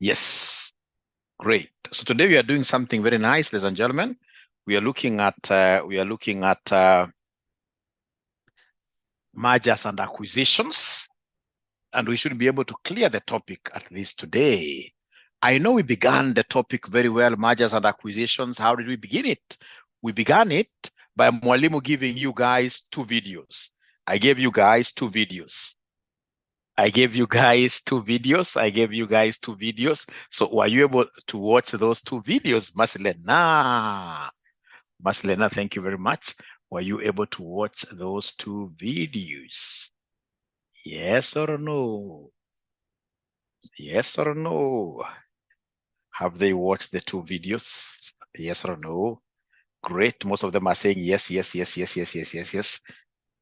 Yes, great. So today we are doing something very nice, ladies and gentlemen. We are looking at mergers and acquisitions, and we should be able to clear the topic at least today. I know we began the topic very well, mergers and acquisitions. How did we begin it? We began it by Mwalimu giving you guys two videos. I gave you guys two videos. I gave you guys two videos. So were you able to watch those two videos, Maslena? Maslena, thank you very much. Were you able to watch those two videos? Yes or no? Yes or no? Have they watched the two videos? Yes or no? Great. Most of them are saying yes, yes, yes, yes, yes, yes, yes, yes.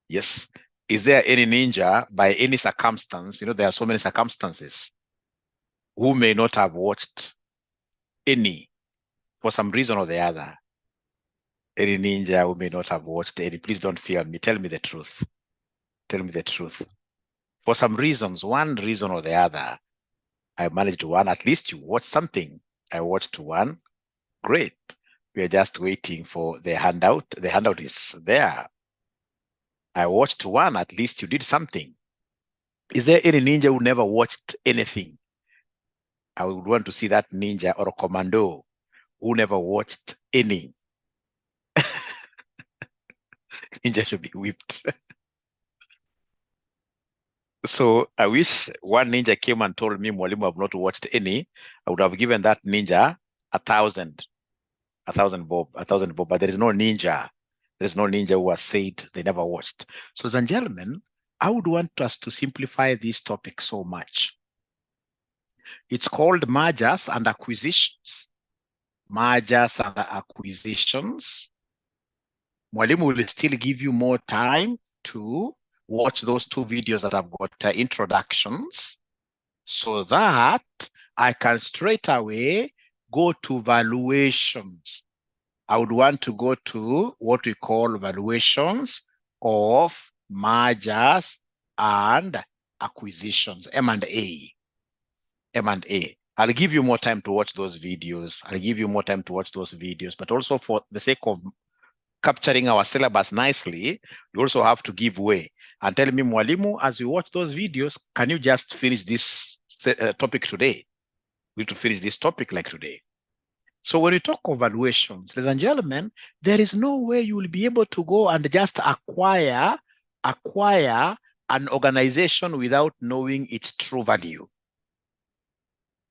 Yes. Is there any ninja by any circumstance? You know, there are so many circumstances who may not have watched any for some reason or the other. Any ninja who may not have watched any, please don't fear me. Tell me the truth. Tell me the truth. For some reasons, one reason or the other, I managed one. At least you watched something. I watched one. Great. We are just waiting for the handout. The handout is there. I watched one. At least you did something. Is there any ninja who never watched anything? I would want to see that ninja or a commando who never watched any. Ninja should be whipped. So I wish one ninja came and told me, Mwalimu, I've not watched any. I would have given that ninja 1,000 bob, but there is no ninja. There's no ninja who has said they never watched. So, ladies and gentlemen, I would want us to simplify this topic so much. It's called mergers and acquisitions. Mergers and acquisitions. Mwalimu will still give you more time to watch those two videos that have got introductions so that I can straight away go to valuations. I would want to go to what we call valuations of mergers and acquisitions, M&A. M&A. I'll give you more time to watch those videos. But also for the sake of capturing our syllabus nicely, you also have to give way and tell me, Mwalimu, as you watch those videos, can you just finish this topic today? We need to finish this topic like today. So when you talk of valuations, ladies and gentlemen, there is no way you will be able to go and just acquire an organization without knowing its true value.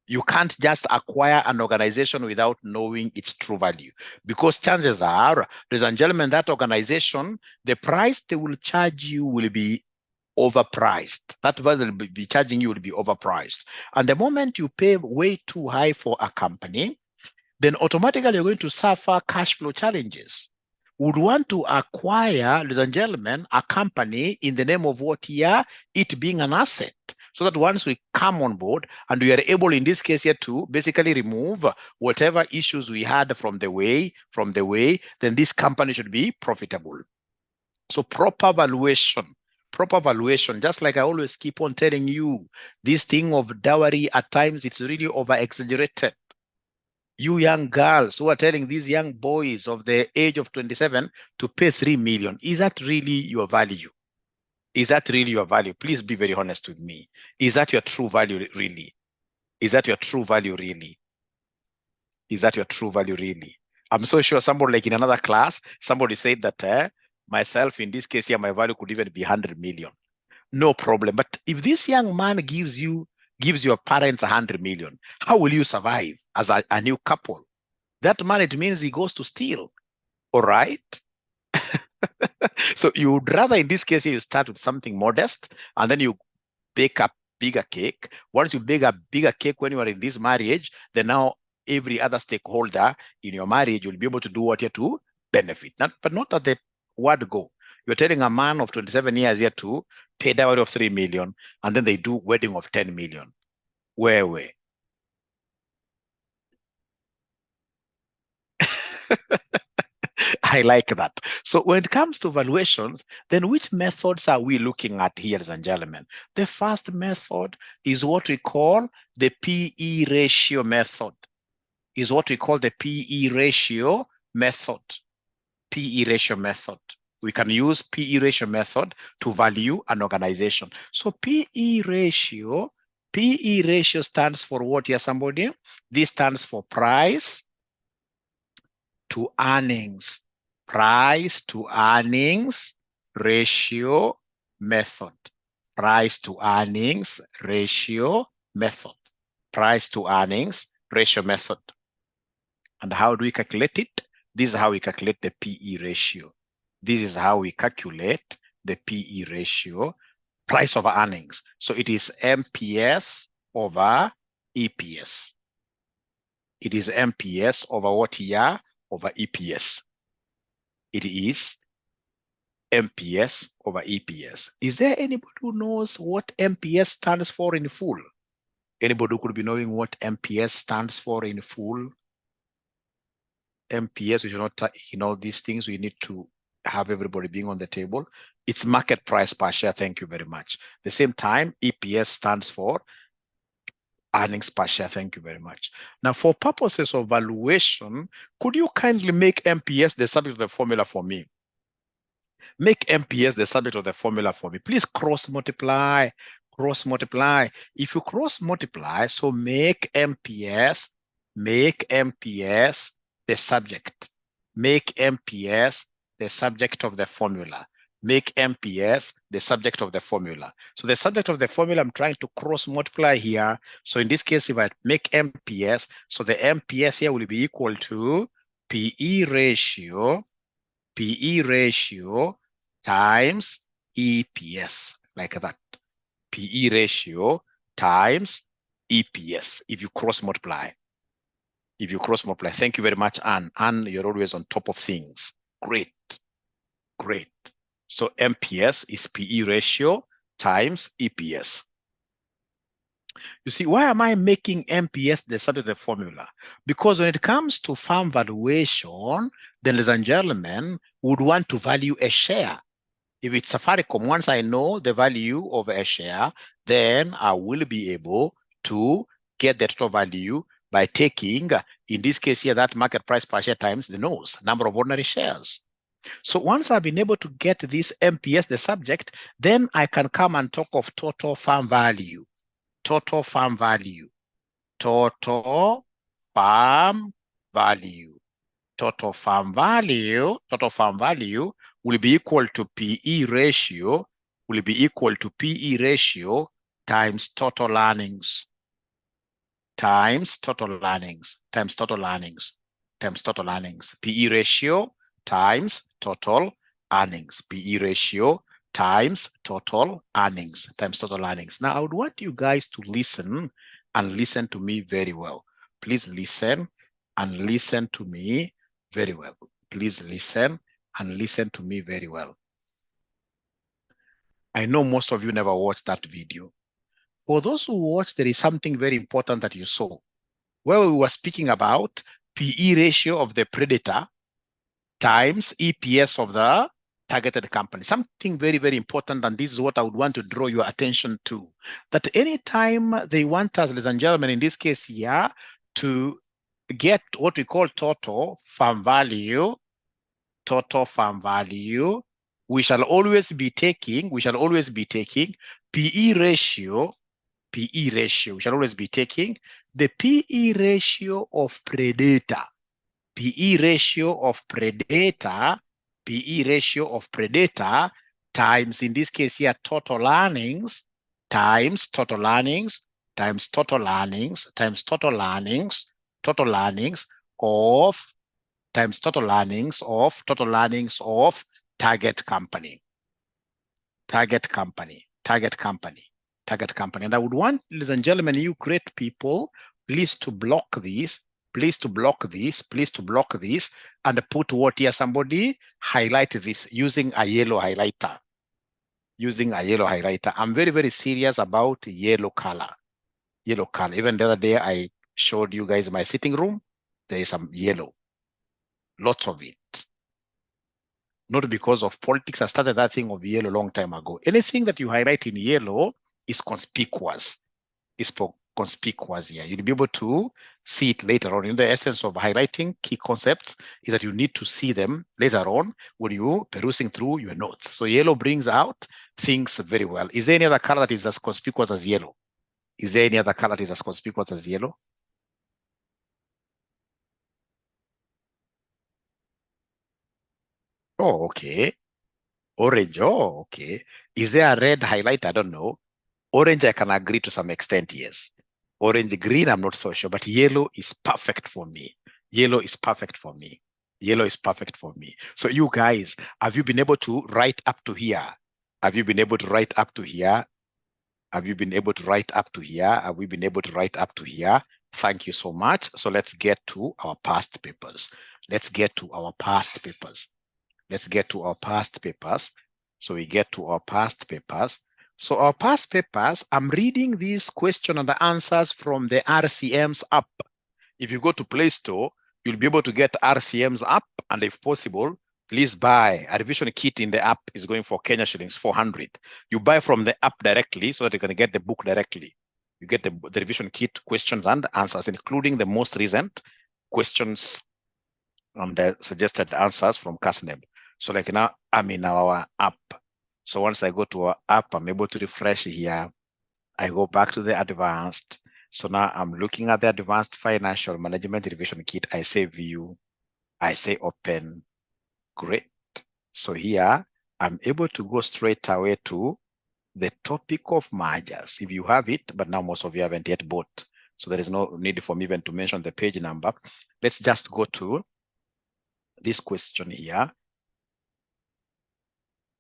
You can't just acquire an organization without knowing its true value, because chances are, ladies and gentlemen, that organization, the price they will charge you will be overpriced. That value they'll be charging you will be overpriced. And the moment you pay way too high for a company, then automatically you're going to suffer cash flow challenges. Would want to acquire, ladies and gentlemen, a company in the name of what here, it being an asset. So that once we come on board and we are able, in this case here, to basically remove whatever issues we had from the way, then this company should be profitable. So proper valuation, just like I always keep on telling you, this thing of dowry at times, it's really over-exaggerated. You young girls who are telling these young boys of the age of 27 to pay 3 million, is that really your value? Is that really your value? Please be very honest with me. Is that your true value really? Is that your true value really? Is that your true value really? I'm so sure somebody like in another class, somebody said that myself, in this case here, my value could even be 100 million. No problem. But if this young man gives your parents 100 million, how will you survive as a new couple? That man, it means he goes to steal. All right? So you would rather, in this case, you start with something modest and then you bake a bigger cake. Once you bake a bigger cake when you are in this marriage, then now every other stakeholder in your marriage will be able to do what you have to benefit. But not at the word go. You're telling a man of 27 years here to pay dowry of 3 million, and then they do wedding of 10 million. Where? I like that. So when it comes to valuations, then which methods are we looking at here, ladies and gentlemen? The first method is what we call the PE ratio method. Is what we call the PE ratio method. PE ratio method. We can use PE ratio method to value an organization. So PE ratio stands for what here, somebody? This stands for price to earnings. Price to earnings ratio method. Price to earnings ratio method. Price to earnings ratio method. And how do we calculate it? This is how we calculate the PE ratio. This is how we calculate the PE ratio, price over earnings. So it is MPS over EPS. It is MPS over what here? Over EPS. It is MPS over EPS. Is there anybody who knows what MPS stands for in full? Anybody who could be knowing what MPS stands for in full? MPS, we should not, these things, we need to have everybody being on the table. It's market price per share. Thank you very much. At the same time, EPS stands for earnings per share. Thank you very much. Now, for purposes of valuation, could you kindly make MPS the subject of the formula for me? Make MPS the subject of the formula for me. Please cross multiply. Cross multiply. If you cross multiply, so make MPS the subject. Make MPS the subject of the formula. Make MPS the subject of the formula. So the subject of the formula, I'm trying to cross multiply here. So in this case, if I make MPS, so the MPS here will be equal to PE ratio times EPS, like that. PE ratio times EPS, if you cross multiply. If you cross multiply. Thank you very much, Anne. Anne, you're always on top of things. Great. Great. So MPS is PE ratio times EPS. You see, why am I making MPS the subject of the formula? Because when it comes to firm valuation, then, ladies and gentlemen, would want to value a share. If it's Safaricom, once I know the value of a share, then I will be able to get the total value by taking, in this case here, that market price per share times the nose, number of ordinary shares. So once I've been able to get this MPS, the subject, then I can come and talk of total firm value. Total firm value. Total firm value. Total firm value will be equal to PE ratio, times total earnings, times total earnings. PE ratio times total earnings. PE ratio times total earnings. Now, I would want you guys to listen and listen to me very well. Please listen and listen to me very well. Please listen and listen to me very well. I know most of you never watched that video. For those who watched, there is something very important that you saw, where we were speaking about PE ratio of the predator times EPS of the targeted company. Something very, very important, and this is what I would want to draw your attention to, that anytime they want us, ladies and gentlemen, in this case here, to get what we call total firm value, we shall always be taking PE ratio. We shall always be taking the PE ratio of predator. PE ratio of predator times, in this case here, total earnings times total earnings of target company. And I would want, ladies and gentlemen, you great people, please to block this, and put what here, somebody highlight this using a yellow highlighter. I'm very, very serious about yellow color. Even the other day, I showed you guys my sitting room. There is some yellow, lots of it. not because of politics. I started that thing of yellow a long time ago. Anything that you highlight in yellow is conspicuous. Is conspicuous here. You'll be able to see it later on. In the essence of highlighting key concepts is that you need to see them later on when you perusing through your notes. So yellow brings out things very well. Is there any other color that is as conspicuous as yellow? Is there any other color that is as conspicuous as yellow? Oh, okay. Orange, oh, okay. Is there a red highlight? I don't know. Orange, I can agree to some extent, yes. Orange, green, I'm not so sure, but yellow is perfect for me. Yellow is perfect for me. Yellow is perfect for me. So you guys, have you been able to write up to here? Have you been able to write up to here? Have you been able to write up to here? Have we been able to write up to here? Thank you so much. So let's get to our past papers. Let's get to our past papers. Let's get to our past papers. So we get to our past papers. So our past papers, I'm reading these question and the answers from the RCM's app. If you go to Play Store, you'll be able to get RCM's app, and if possible, please buy a revision kit in the app is going for Kenya shillings 400. You buy from the app directly so that you can get the book directly. You get the revision kit questions and answers, including the most recent questions and the suggested answers from CASNEB. So like now I'm in our app. So once I go to our app, I'm able to refresh here. I go back to the advanced. So now I'm looking at the advanced financial management revision kit. I say view, I say open. Great. So here I'm able to go straight away to the topic of mergers. If you have it, but now most of you haven't yet bought. So there is no need for me even to mention the page number. Let's just go to this question here.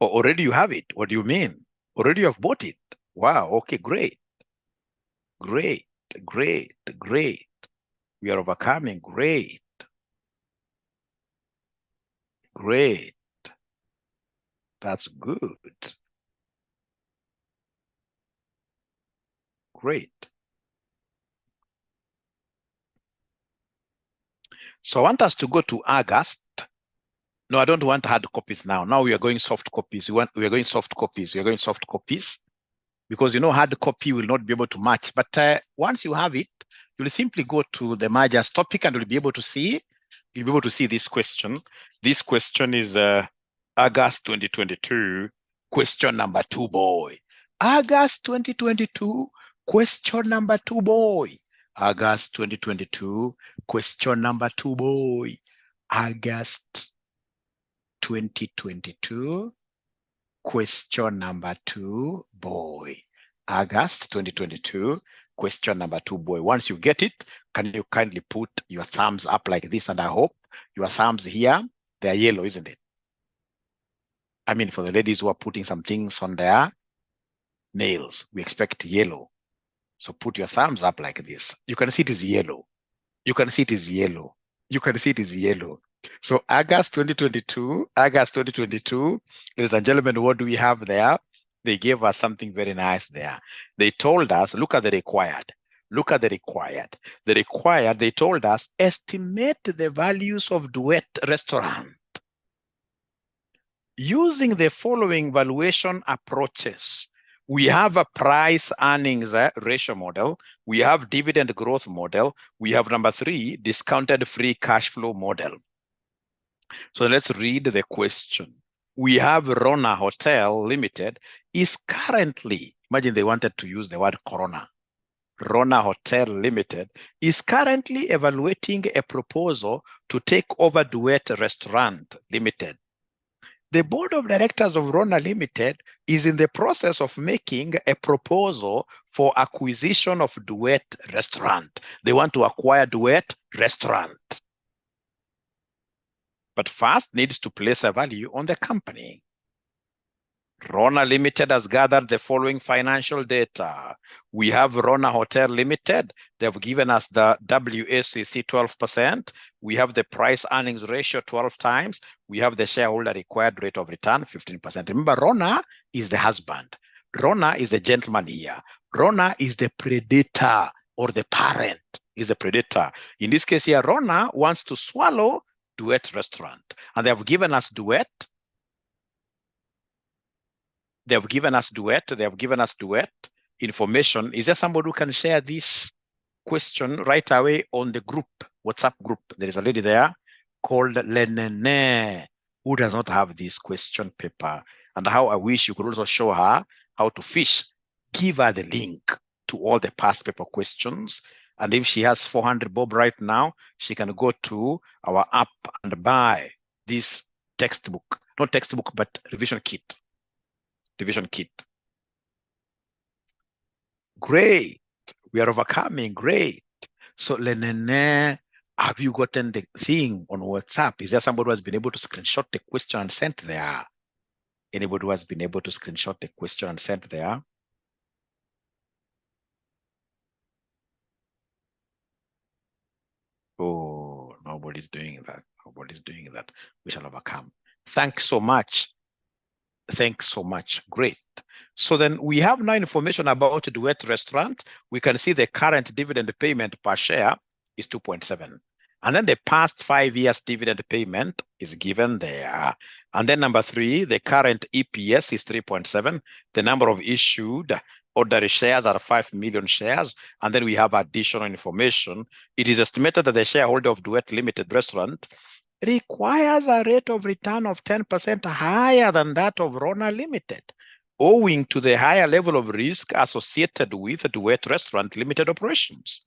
Oh, already you have it. What do you mean? Already you have bought it. Wow. Okay, great. Great, great, great. We are overcoming. Great. Great. That's good. Great. So I want us to go to August. No, I don't want hard copies now. Now we are going soft copies. We are going soft copies. We are going soft copies because hard copy will not be able to match. But once you have it, you'll simply go to the mergers topic and you'll be able to see. You'll be able to see this question. This question is August 2022, question number 2, boy. August 2022, question number 2, boy. August 2022, question number 2, boy. August 2022, question number 2, boy. August 2022, question number 2, boy. Once you get it, can you kindly put your thumbs up like this? And I hope your thumbs here, they're yellow, isn't it? I mean, for the ladies who are putting some things on their nails, we expect yellow. So put your thumbs up like this. You can see it is yellow. You can see it is yellow. You can see it is yellow. So August 2022, ladies and gentlemen, what do we have there? They gave us something very nice there. They told us, look at the required. Look at the required. The required, they told us, estimate the values of Duet Restaurant using the following valuation approaches. We have a price earnings ratio model. We have dividend growth model. We have number 3, discounted free cash flow model. So let's read the question. We have Rona Hotel Limited is currently, imagine they wanted to use the word Corona. Rona Hotel Limited is currently evaluating a proposal to take over Duet Restaurant Limited. The board of directors of Rona Limited is in the process of making a proposal for acquisition of Duet Restaurant. They want to acquire Duet Restaurant. But first needs to place a value on the company. Rona Limited has gathered the following financial data. We have Rona Hotel Limited. They have given us the WACC 12%. We have the price earnings ratio 12 times. We have the shareholder required rate of return 15%. Remember, Rona is the husband. Rona is the gentleman here. Rona is the predator or the parent is a predator. In this case here, Rona wants to swallow Duet Restaurant. And they have given us Duet They have given us duet. They have given us duet information. Is there somebody who can share this question right away on the group, WhatsApp group? There is a lady there called Lenene who does not have this question paper. And how I wish you could also show her how to fish. Give her the link to all the past paper questions. And if she has 400 bob right now, she can go to our app and buy this textbook, not textbook, but revision kit. Revision kit. Great. We are overcoming. Great. So, Lenene, have you gotten the thing on WhatsApp? Is there somebody who has been able to screenshot the question and sent there? Anybody who has been able to screenshot the question and sent there? Oh, nobody's doing that. Nobody's doing that. We shall overcome. Thanks so much. Thanks so much. Great. So then we have now information about Duet Restaurant. We can see the current dividend payment per share is 2.7. And then the past 5 years dividend payment is given there. And then number 3, the current EPS is 3.7. The number of issued ordinary shares are 5 million shares. And then we have additional information. It is estimated that the shareholder of Duet Limited Restaurant requires a rate of return of 10% higher than that of Rona Limited, owing to the higher level of risk associated with Duet Restaurant Limited operations.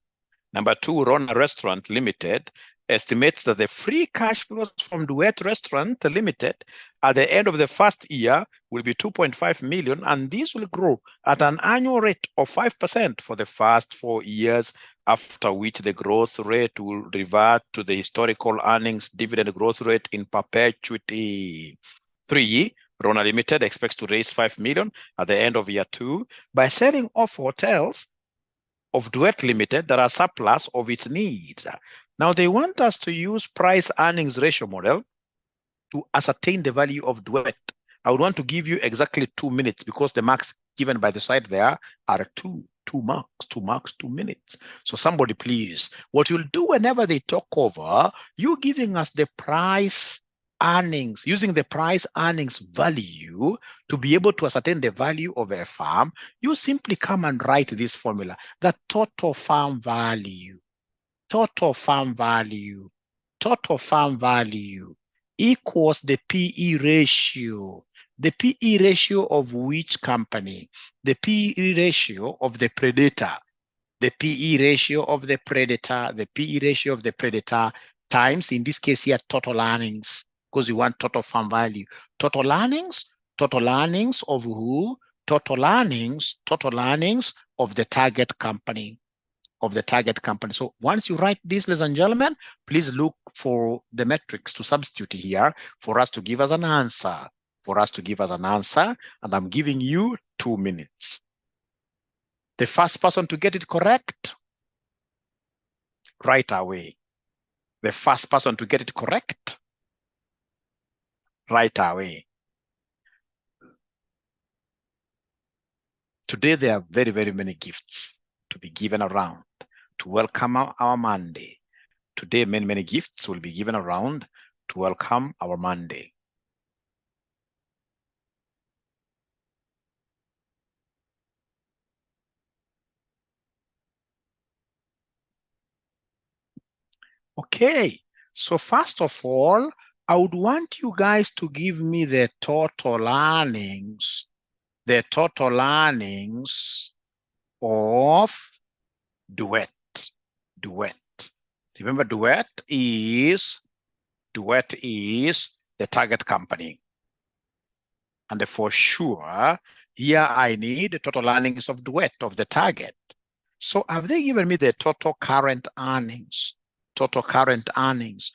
Number 2, Rona Restaurant Limited estimates that the free cash flows from Duet Restaurant Limited at the end of the first year will be 2.5 million, and this will grow at an annual rate of 5% for the first 4 years, after which the growth rate will revert to the historical earnings dividend growth rate in perpetuity. 3, Rona Limited expects to raise 5 million at the end of year 2 by selling off hotels of Duet Limited that are surplus of its needs. Now they want us to use price earnings ratio model to ascertain the value of Duet. I would want to give you exactly 2 minutes because the marks given by the side there are 2 marks, 2 minutes. So somebody please, what you'll do whenever they talk over, you giving us the price earnings, using the price earnings value to be able to ascertain the value of a farm, you simply come and write this formula, the total farm value equals the PE ratio. The PE ratio of which company? The PE ratio of the predator. The PE ratio of the predator, the PE ratio of the predator times, in this case here, total earnings, because you want total farm value. Total earnings of who? Total earnings of the target company. So once you write this, ladies and gentlemen, please look for the metrics to substitute here for us to give us an answer. And I'm giving you 2 minutes. The first person to get it correct, right away. The first person to get it correct, right away. Today, there are very, very many gifts to be given around to welcome our Monday. Today, many, many gifts will be given around to welcome our Monday. Okay, so first of all, I would want you guys to give me the total earnings of Duet. Remember, Duet is the target company. And for sure, here I need the total earnings of Duet, of the target. So have they given me the total current earnings? The total current earnings,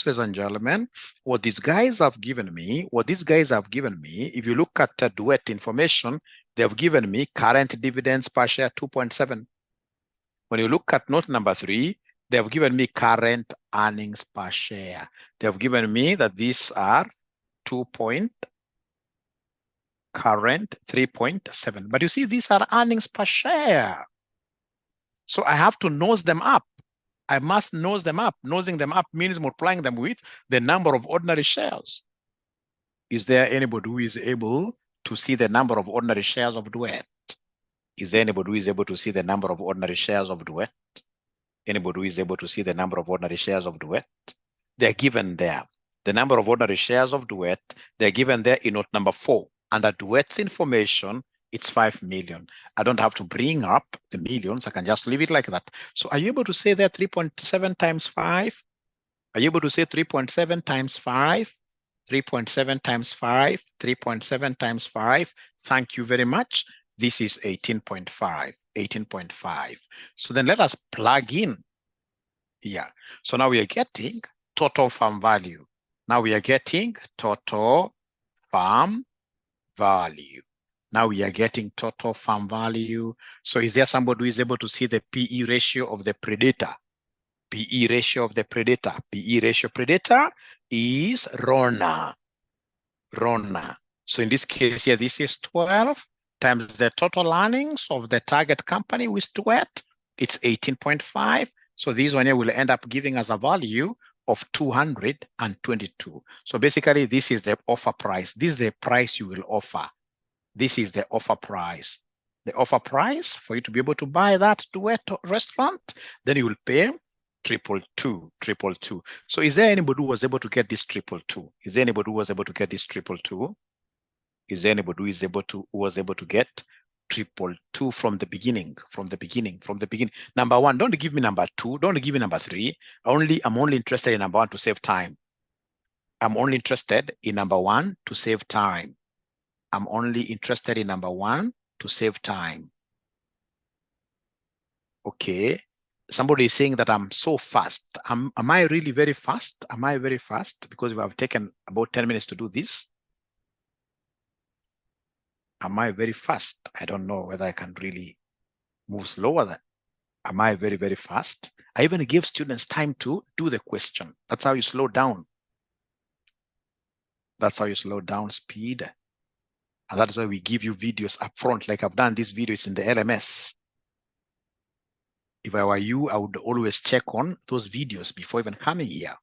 ladies and gentlemen, what these guys have given me, if you look at Duet information, they have given me current dividends per share 2.7. When you look at note number 3, they have given me current earnings per share. They have given me that these are current 3.7. But you see, these are earnings per share. So I have to nose them up. I must nose them up. Nosing them up means multiplying them with the number of ordinary shares. Is there anybody who is able to see the number of ordinary shares of Duet? Is there anybody who is able to see the number of ordinary shares of Duet? Anybody who is able to see the number of ordinary shares of Duet? They're given there. The number of ordinary shares of Duet, they're given there in note number 4. Under Duet's information, it's 5 million. I don't have to bring up the millions. I can just leave it like that. So are you able to say that 3.7 times 5? Are you able to say 3.7 times 5? 3.7 times 5, 3.7 times 5. Thank you very much. This is 18.5, 18.5. So then let us plug in here. So now we are getting total farm value. Now we are getting total farm value. Now we are getting total farm value. So is there somebody who is able to see the PE ratio of the predator? PE ratio of the predator. PE ratio predator is RONA. RONA. So in this case here, this is 12 times the total earnings of the target company with Duet. It's 18.5. So this one here will end up giving us a value of 222. So basically, this is the offer price. This is the price you will offer. This is the offer price. The offer price for you to be able to buy that Duet restaurant, then you will pay 222. So is there anybody who was able to get this 222? Is there anybody who was able to get this 222? Is there anybody who was able to get 222 from the beginning? From the beginning. Number 1, don't give me number 2, don't give me number 3. I'm only interested in number 1 to save time. I'm only interested in number 1 to save time. I'm only interested in number 1 to save time. Okay. Somebody is saying that I'm so fast. Am I really very fast? Am I very fast? Because we have taken about 10 minutes to do this. Am I very fast? I don't know whether I can really move slower than. Am I very, very fast? I even give students time to do the question. That's how you slow down. That's how you slow down speed. And that's why we give you videos up front. Like I've done this video, it's in the LMS. If I were you, I would always check on those videos before even coming here.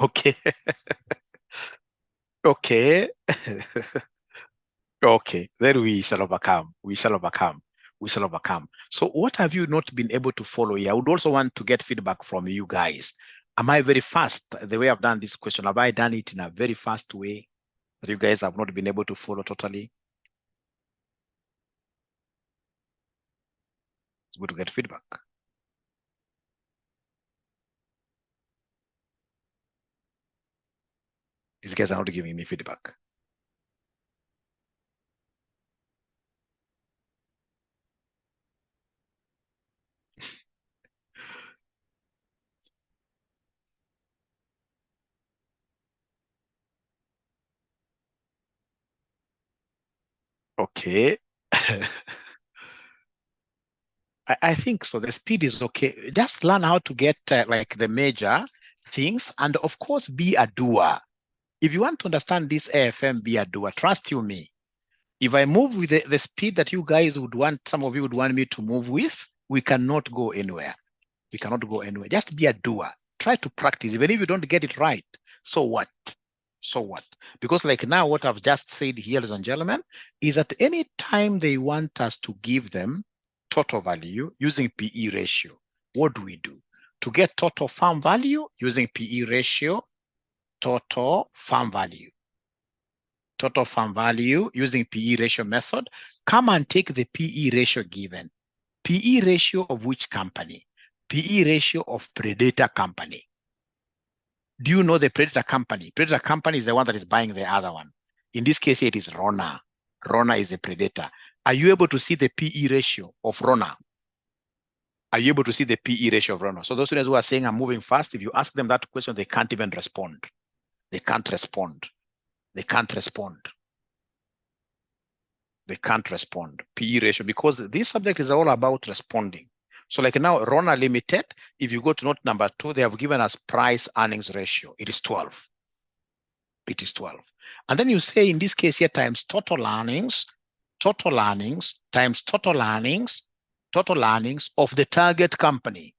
Okay. Okay. Okay, then we shall overcome. We shall overcome. We shall overcome. So what have you not been able to follow here? I would also want to get feedback from you guys. Am I very fast? The way I've done this question, have I done it in a very fast way that you guys have not been able to follow totally? It's good to get feedback. These guys are not giving me feedback. Okay. I think so. The speed is okay. Just learn how to get like the major things, and of course, be a doer. If you want to understand this AFM, be a doer. Trust you me. If I move with the speed that you guys would want, some of you would want me to move with, we cannot go anywhere. We cannot go anywhere. Just be a doer. Try to practice. Even if you don't get it right, so what? So what? Because like now, what I've just said here, ladies and gentlemen, is at any time they want us to give them total value using PE ratio, what do we do? To get total farm value using PE ratio, total farm value. Total farm value using PE ratio method, come and take the PE ratio given. PE ratio of which company? PE ratio of predator company. Do you know the predator company? Predator company is the one that is buying the other one. In this case, it is RONA. RONA is a predator. Are you able to see the PE ratio of RONA? Are you able to see the PE ratio of RONA? So those students who are saying I'm moving fast, if you ask them that question, they can't even respond. They can't respond. They can't respond. They can't respond. PE ratio, because this subject is all about responding. So like now, Rona Limited, if you go to note number 2, they have given us price earnings ratio. It is 12. It is 12. And then you say in this case here times total earnings times total earnings of the target company,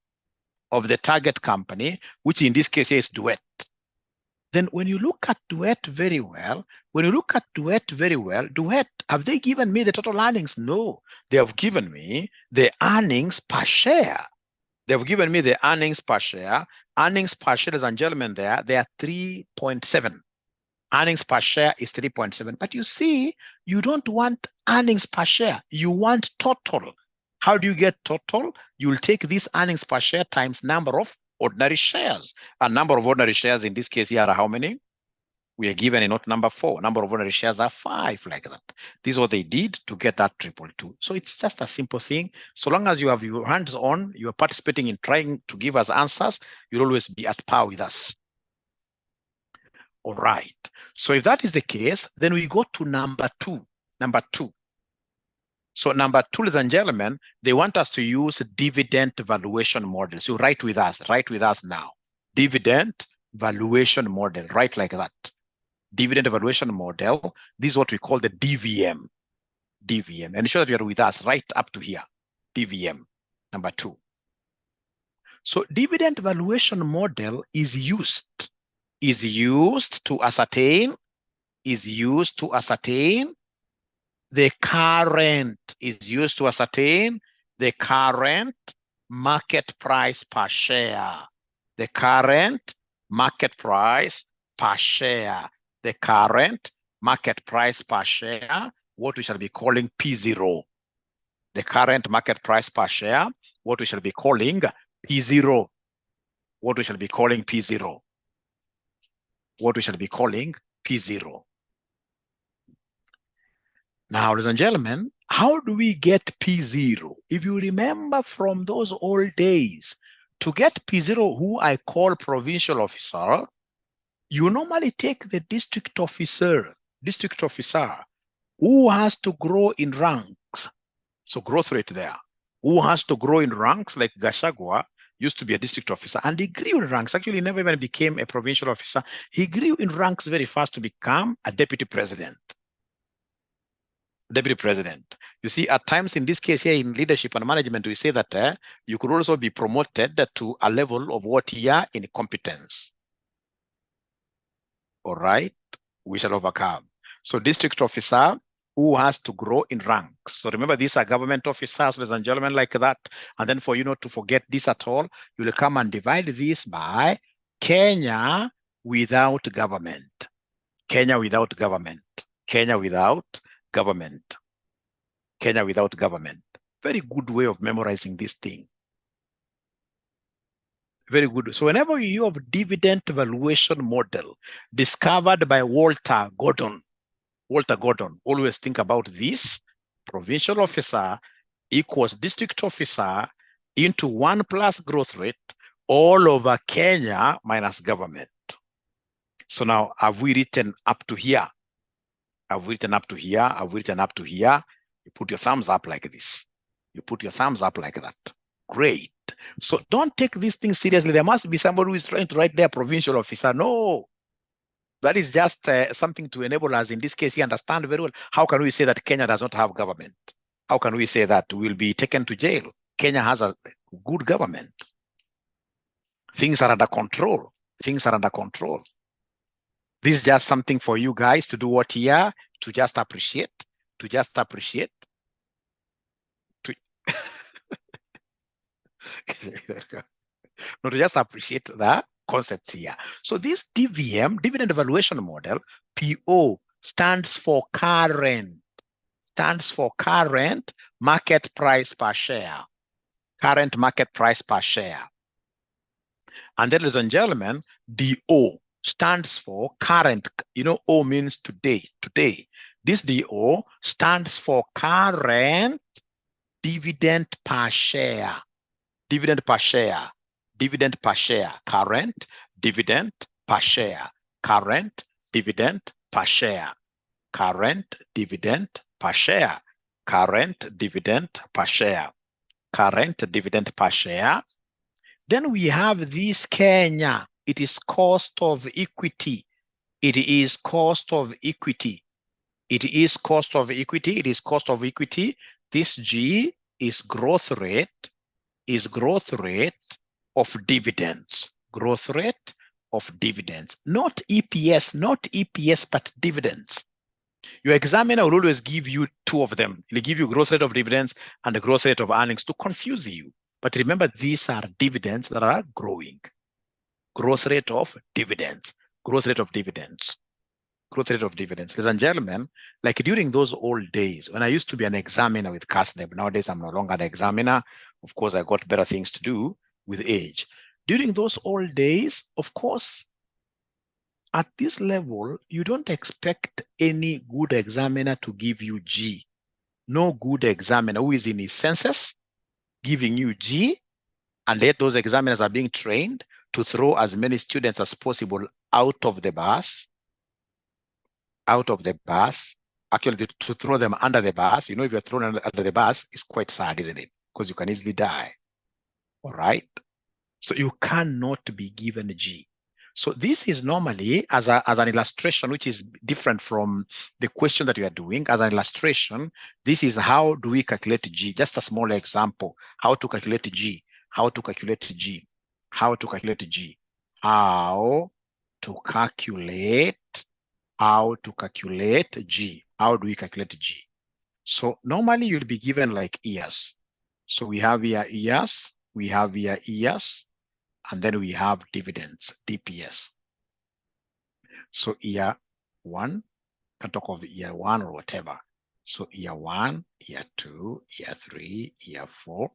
which in this case is Duet. Then when you look at Duet very well, Duet, have they given me the total earnings? No, they have given me the earnings per share. They have given me the earnings per share. Earnings per share, ladies and gentlemen, they are 3.7. Earnings per share is 3.7. But you see, you don't want earnings per share. You want total. How do you get total? You'll take this earnings per share times number of ordinary shares. A number of ordinary shares in this case here are how many? We are given in note number 4. Number of ordinary shares are 5, like that. This is what they did to get that 222. So it's just a simple thing. So long as you have your hands on, you are participating in trying to give us answers, you'll always be at par with us. All right. So if that is the case, then we go to number 2. So number 2, ladies and gentlemen, they want us to use dividend valuation model. So write with us now. Dividend valuation model, write like that. Dividend valuation model. This is what we call the DVM. And ensure that you are with us right up to here. DVM, number 2. So dividend valuation model is used to ascertain the current market price per share. The current market price per share. What we shall be calling P0. The current market price per share, what we shall be calling P0. Now, ladies and gentlemen, how do we get P0? If you remember from those old days, to get P0, who I call provincial officer, you normally take the district officer who has to grow in ranks. So growth rate there. Who has to grow in ranks, like Gashagwa used to be a district officer, and he grew in ranks. Actually, he never even became a provincial officer. He grew in ranks very fast to become a deputy president. You see, at times in this case here in leadership and management, we say that you could also be promoted to a level of what here in competence. All right, we shall overcome. So district officer who has to grow in ranks. So remember, these are government officers, ladies and gentlemen, like that. And then for you not to forget this at all, you will come and divide this by Kenya without government. Kenya without government. Very good way of memorizing this thing. Very good. So whenever you have dividend valuation model discovered by Walter Gordon, always think about this. Provincial officer equals district officer into 1 plus growth rate all over Kenya minus government. So now, have we written up to here? You put your thumbs up like this. Great. So don't take this thing seriously. There must be somebody who is trying to write their provincial officer. No. That is just something to enable us, in this case, you understand very well. How can we say that Kenya does not have government? How can we say that we'll be taken to jail? Kenya has a good government. Things are under control. This is just something for you guys to do what here, to just appreciate. No, to just appreciate the concepts here. So this DVM, dividend valuation model, PO, stands for current market price per share. And then, ladies and gentlemen, DO stands for current. You know, O means today. This DO stands for current dividend per share. Current dividend per share. current dividend per share. Then we have this Kenya. It is cost of equity. It is cost of equity. It is cost of equity. It is cost of equity. This G is growth rate of dividends. Growth rate of dividends. Not EPS, but dividends. Your examiner will always give you two of them. He'll give you growth rate of dividends and the growth rate of earnings to confuse you. But remember, these are dividends that are growing. Growth rate of dividends. Growth rate of dividends. Growth rate of dividends. Ladies and gentlemen, like during those old days, when I used to be an examiner with CASNEB, nowadays I'm no longer an examiner. Of course, I got better things to do with age. During those old days, of course, at this level, you don't expect any good examiner to give you G. No good examiner who is in his senses giving you G, and yet those examiners are being trained to throw as many students as possible out of the bus. Actually, to throw them under the bus. You know, if you're thrown under the bus, it's quite sad, isn't it? Because you can easily die. All right. So you cannot be given G. So this is normally as an illustration, which is different from the question that you are doing. As an illustration, this is how do we calculate G? Just a small example. How to calculate G? How to calculate G? How to calculate G? How to calculate G? How do we calculate G? So normally you'll be given like years. So we have here years, we have here years, and then we have dividends, DPS. So year one, can talk of year one or whatever. So year one, year two, year three, year four.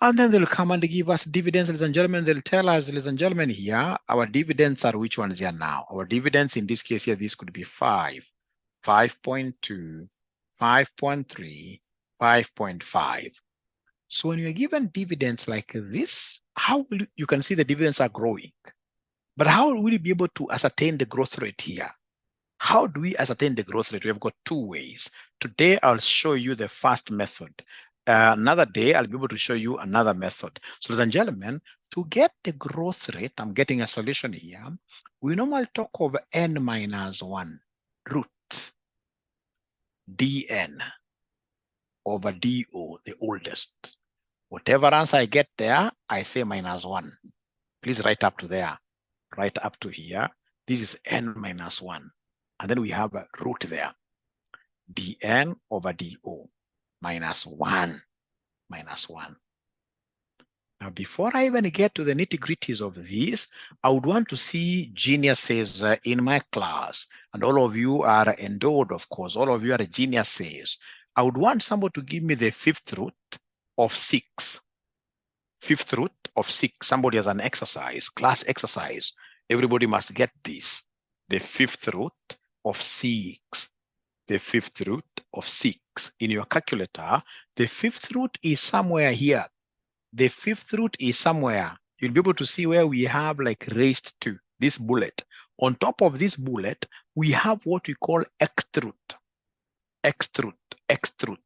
And then they'll come and give us dividends, ladies and gentlemen. They'll tell us, ladies and gentlemen, here, our dividends are which ones here now? Our dividends in this case here, this could be 5, 5.2, 5.3, 5.5. So when you're given dividends like this, how will you can see the dividends are growing. But how will you be able to ascertain the growth rate here? How do we ascertain the growth rate? We have got two ways. Today, I'll show you the first method. Another day, I'll be able to show you another method. So, ladies and gentlemen, to get the growth rate, I'm getting a solution here. We normally talk of n minus 1 root dn over do, the oldest. Whatever answer I get there, I say minus 1. Please write up to there. Write up to here. This is n minus 1. And then we have a root there. dn over do minus 1. Minus 1. Now, before I even get to the nitty-gritties of this, I would want to see geniuses in my class. And all of you are endowed, of course. All of you are geniuses. I would want somebody to give me the fifth root of 6. Fifth root of 6. Somebody has an exercise, class exercise. Everybody must get this. The fifth root of 6. The fifth root of 6. In your calculator, the fifth root is somewhere here. The fifth root is somewhere. You'll be able to see where we have like raised to this bullet. On top of this bullet, we have what we call xth root. Xth root, xth root,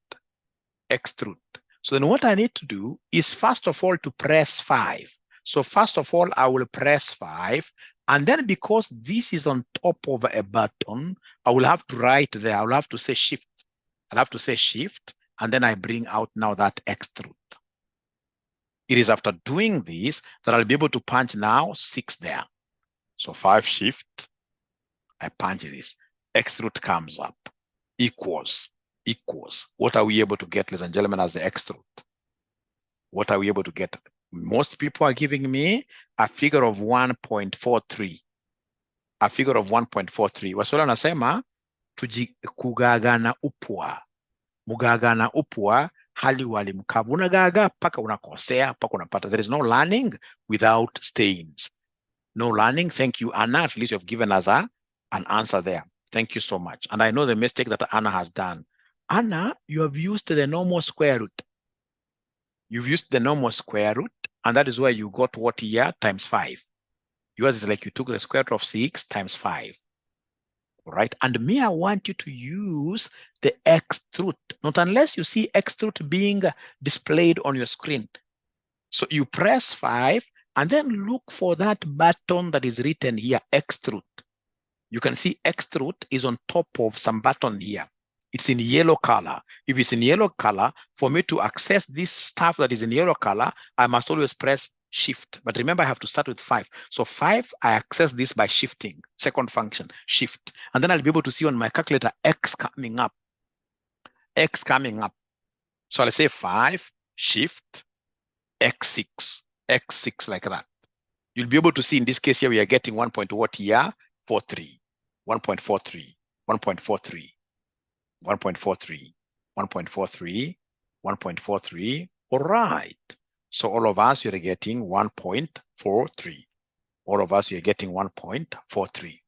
xth root. So then what I need to do is first of all to press 5. So first of all, I will press 5. And then because this is on top of a button, I will have to write there. I will have to say shift. I'll have to say shift. And then I bring out now that xth root. It is after doing this that I'll be able to punch now 6 there. So 5 shift, I punch this. Xth root comes up. Equals. What are we able to get, ladies and gentlemen, as the xth root? What are we able to get? Most people are giving me a figure of 1.43. A figure of 1.43. Waswahili wanasema kugagana upwa. Mugagana upwa hali wali mkavu. Unagaga paka unakosea, paka unapata. There is no learning without stains. No learning. Thank you, Anna. At least you've given us an answer there. Thank you so much. And I know the mistake that Anna has done. Anna, you have used the normal square root. You've used the normal square root, and that is where you got what here times 5. Yours is like you took the square root of 6 times 5. right? And me, I want you to use the X truth, not unless you see X truth being displayed on your screen. So you press 5 and then look for that button that is written here, X truth. You can see X truth is on top of some button here. It's in yellow color. If it's in yellow color, for me to access this stuff that is in yellow color, I must always press shift. But remember, I have to start with 5. So 5, I access this by shifting. Second function, shift. And then I'll be able to see on my calculator X coming up. X coming up. So I'll say 5, shift, X6, X6 like that. You'll be able to see in this case here, we are getting 1 point what here? 43, 1.43, 1.43, 1.43, 1.43, 1.43. All right. So all of us, you're getting 1.43. All of us, you're getting 1.43.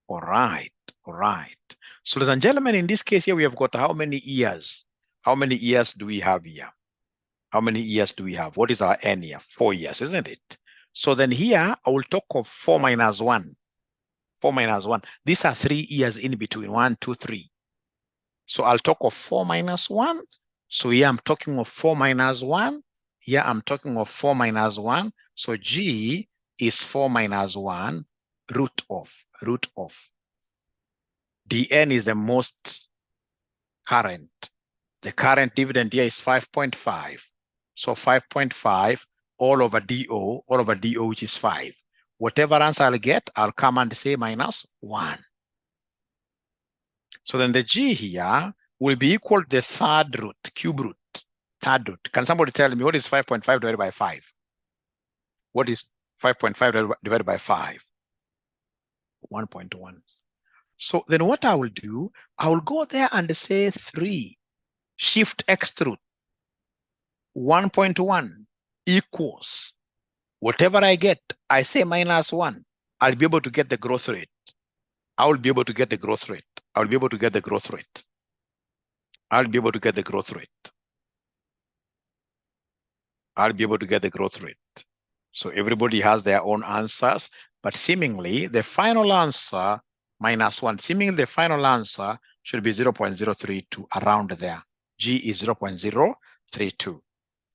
All right. All right. So ladies and gentlemen, in this case here, we have got how many years? How many years do we have here? How many years do we have? What is our N here? 4 years, isn't it? So then here, I will talk of 4 minus 1. 4 minus 1. These are 3 years in between. 1, 2, 3. So I'll talk of 4 minus 1. So here I'm talking of 4 minus 1. Here I'm talking of 4 minus 1. So G is 4 minus 1, root of. DN is the most current. The current dividend here is 5.5. So 5.5 all over DO, which is 5. Whatever answer I'll get, I'll come and say minus 1. So then the G here will be equal to the third root, cube root, third root. Can somebody tell me what is 5.5 divided by 5? What is 5.5 divided by 5? 1.1. So then what I will do, I will go there and say 3, shift X root, 1.1 equals, whatever I get, I say minus 1. I'll be able to get the growth rate. I will be able to get the growth rate. I'll be able to get the growth rate. I'll be able to get the growth rate. I'll be able to get the growth rate. So everybody has their own answers, but seemingly the final answer, minus 1, seemingly the final answer should be 0.032, around there. G is 0.032,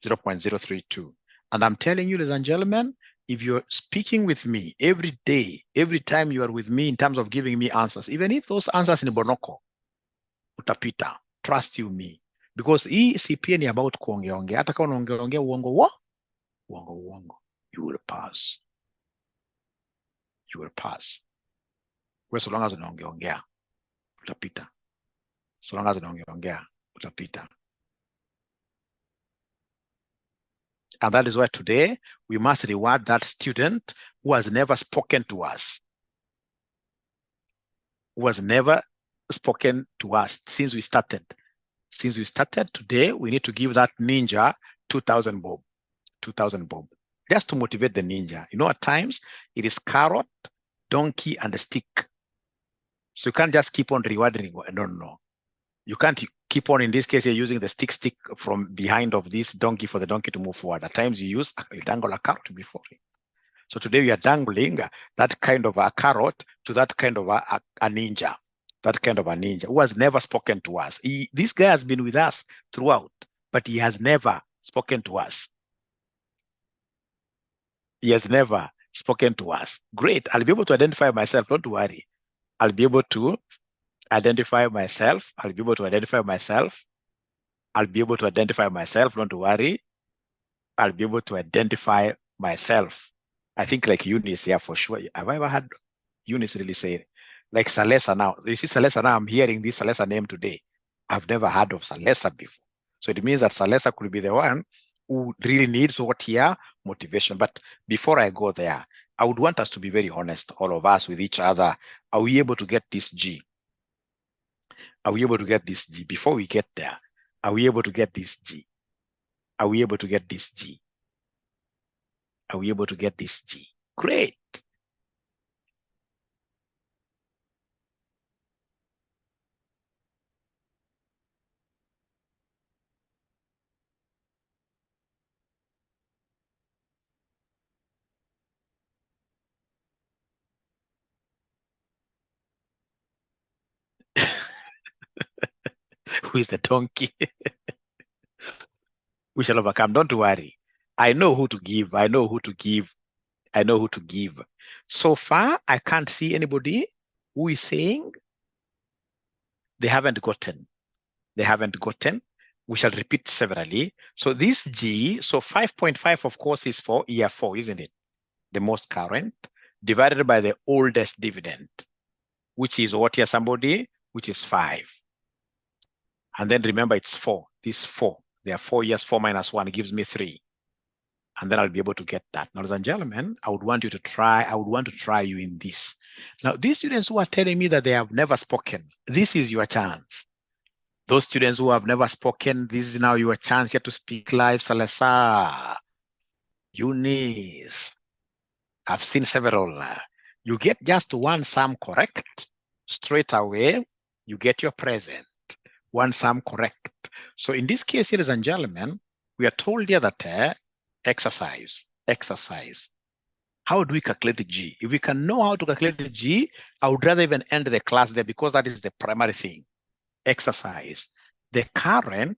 0.032. And I'm telling you, ladies and gentlemen, if you're speaking with me every day, every time you are with me in terms of giving me answers, even if those answers in Bonoko, utapita, trust you me. Because hii CPA ni about kuongeongea. Hata kama unaongeongea uongo, you will pass. You will pass. Kwa so long as unaongeongea, utapita. So long as unaongeongea, utapita. And that is why today we must reward that student who has never spoken to us. Who has never spoken to us since we started. Since we started today, we need to give that ninja 2,000 bob. 2,000 bob. Just to motivate the ninja. You know, at times it is carrot, donkey, and a stick. So you can't just keep on rewarding. No. You can't keep on, in this case, you're using the stick from behind of this donkey for the donkey to move forward. At times you dangle a carrot before it. So today we are dangling that kind of a carrot to that kind of a ninja. That kind of a ninja who has never spoken to us. This guy has been with us throughout, but he has never spoken to us. He has never spoken to us. Great. I'll be able to identify myself. Don't worry. I'll be able to identify myself. I'll be able to identify myself. I'll be able to identify myself. Don't worry. I'll be able to identify myself. I think like Eunice here for sure. Have I ever had Eunice really say it? Like Salesa now. You see Salesa now, I'm hearing this Salesa name today. I've never heard of Salesa before. So it means that Salesa could be the one who really needs what here? Motivation. But before I go there, I would want us to be very honest, all of us with each other. Are we able to get this G? Are we able to get this G? Before we get there, are we able to get this G? Are we able to get this G? Are we able to get this G? Great. Who is the donkey? We shall overcome. Don't worry. I know who to give. I know who to give. I know who to give. So far, I can't see anybody who is saying they haven't gotten. They haven't gotten. We shall repeat severally. So this G, so 5.5, of course, is for year 4, isn't it? The most current, divided by the oldest dividend, which is what here, somebody? Which is 5. And then remember, it's 4. This 4. There are 4 years. 4 minus 1 gives me 3. And then I'll be able to get that. Now, ladies and gentlemen, I would want to try you in this. Now, these students who are telling me that they have never spoken, this is your chance. Those students who have never spoken, this is now your chance here to speak live. Salazar, Eunice, I've seen several. You get just one sum correct, straight away, you get your present. One sum correct. So in this case, ladies and gentlemen, we are told here that exercise. How do we calculate the G? If we can know how to calculate the G, I would rather even end the class there because that is the primary thing. Exercise. The current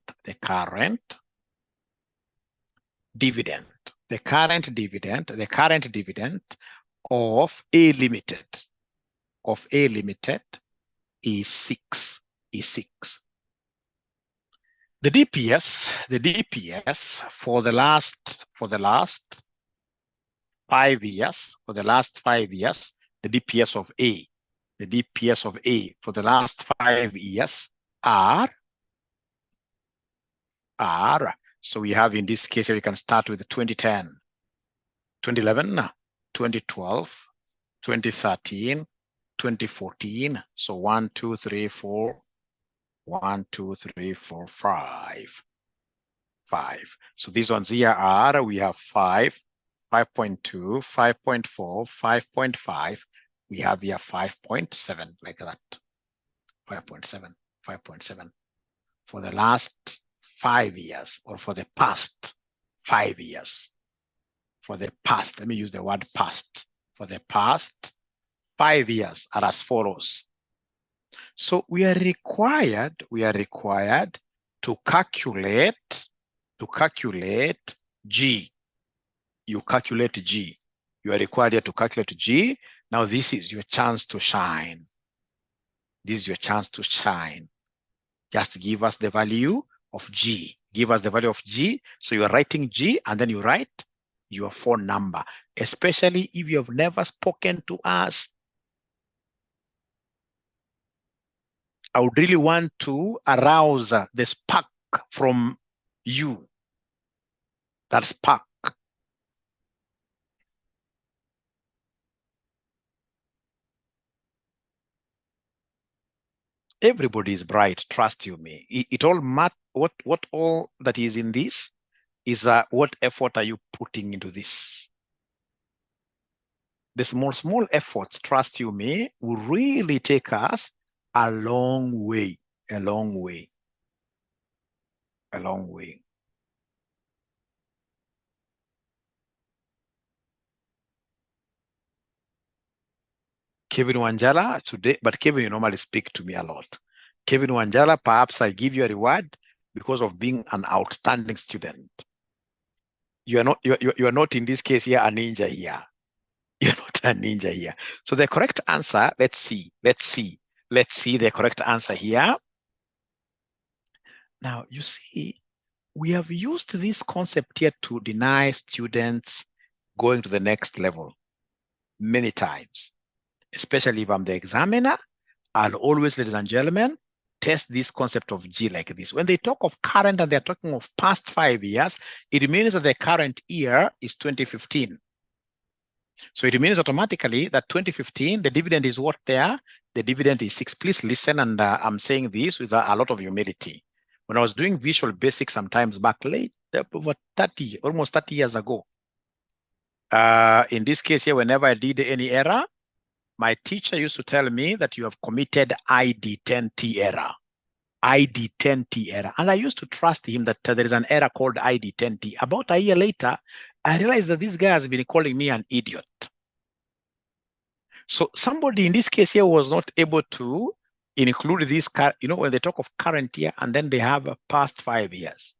dividend of A Limited is 6. The DPS for the last 5 years, the DPS of A for the last 5 years are, so we have in this case, we can start with 2010, 2011, 2012, 2013, 2014. So 1, 2, 3, 4, 1, 2, 3, 4, 5. So these ones here are, we have 5, 5.2, 5.4, 5.5. We have here 5.7, like that. 5.7 for the last 5 years, or for the past 5 years. For the past, let me use the word past. For the past 5 years are as follows. So we are required to calculate G. You calculate G. You are required to calculate G. Now this is your chance to shine. Just give us the value of G. So you are writing G, and then you write your phone number, especially if you have never spoken to us. I would really want to arouse the spark from you. That spark. Everybody is bright, trust you me. It all matters. What all that is in this is what effort are you putting into this? The small efforts, trust you me, will really take us a long way. Kevin Wanjala today, but Kevin, you normally speak to me a lot. Kevin Wanjala, perhaps I give you a reward because of being an outstanding student. You are not in this case here a ninja here. You're not a ninja here. So the correct answer, let's see the correct answer here. Now, you see, we have used this concept here to deny students going to the next level many times, especially if I'm the examiner. I'll always, ladies and gentlemen, test this concept of G like this. When they talk of current and they're talking of past 5 years, it means that the current year is 2015. So it means automatically that 2015, the dividend is what there? The dividend is 6. Please listen, and I'm saying this with a lot of humility. When I was doing Visual Basic sometimes back late, over 30, almost 30 years ago, in this case here, whenever I did any error, my teacher used to tell me that you have committed ID10T error. ID10T error. And I used to trust him that there is an error called ID10T. About a year later, I realized that this guy has been calling me an idiot. So somebody in this case here was not able to include this, when they talk of current year and then they have a past 5 years.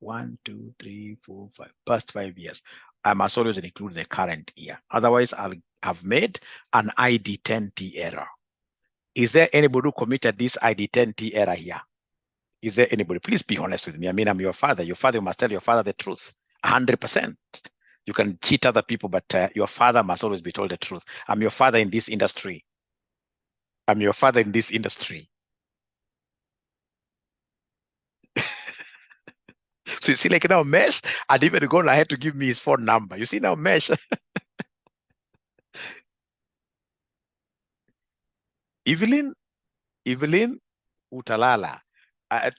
1, 2, 3, 4, 5, past 5 years. I must always include the current year. Otherwise, I'll have made an ID10T error. Is there anybody who committed this ID10T error here? Is there anybody? Please be honest with me. I mean, I'm your father. Your father, you must tell your father the truth, 100%. You can cheat other people, but your father must always be told the truth. I'm your father in this industry. I'm your father in this industry. So you see, like now Mesh, and even gone ahead to give me his phone number. You see now Mesh. Evelyn utalala.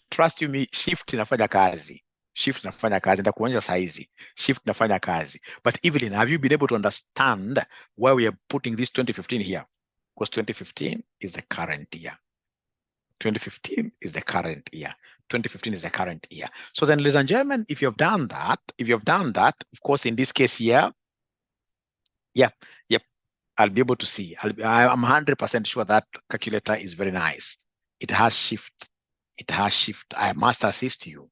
Trust you me, shift inafanya kazi. Shift inafanya kazi. Nitakuonyesha saizi. Shift inafanya kazi. But Evelyn, have you been able to understand why we are putting this 2015 here? Because 2015 is the current year. 2015 is the current year. 2015 is the current year. So then, ladies and gentlemen, if you have done that, of course, in this case here, yep, I'll be able to see. I'm 100% sure that calculator is very nice. It has shift. It has shift. I must assist you.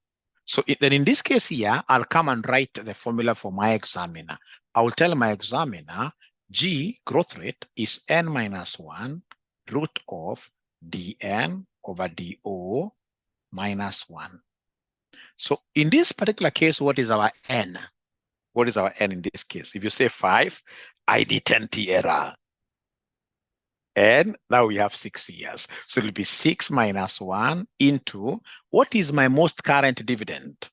So then in this case here, I'll come and write the formula for my examiner. I will tell my examiner, G, growth rate, is n minus 1 root of dn over do minus 1. So in this particular case, what is our n? What is our n in this case? If you say 5, ID10T error. And now we have 6 years. So it'll be 6 minus 1 into, what is my most current dividend?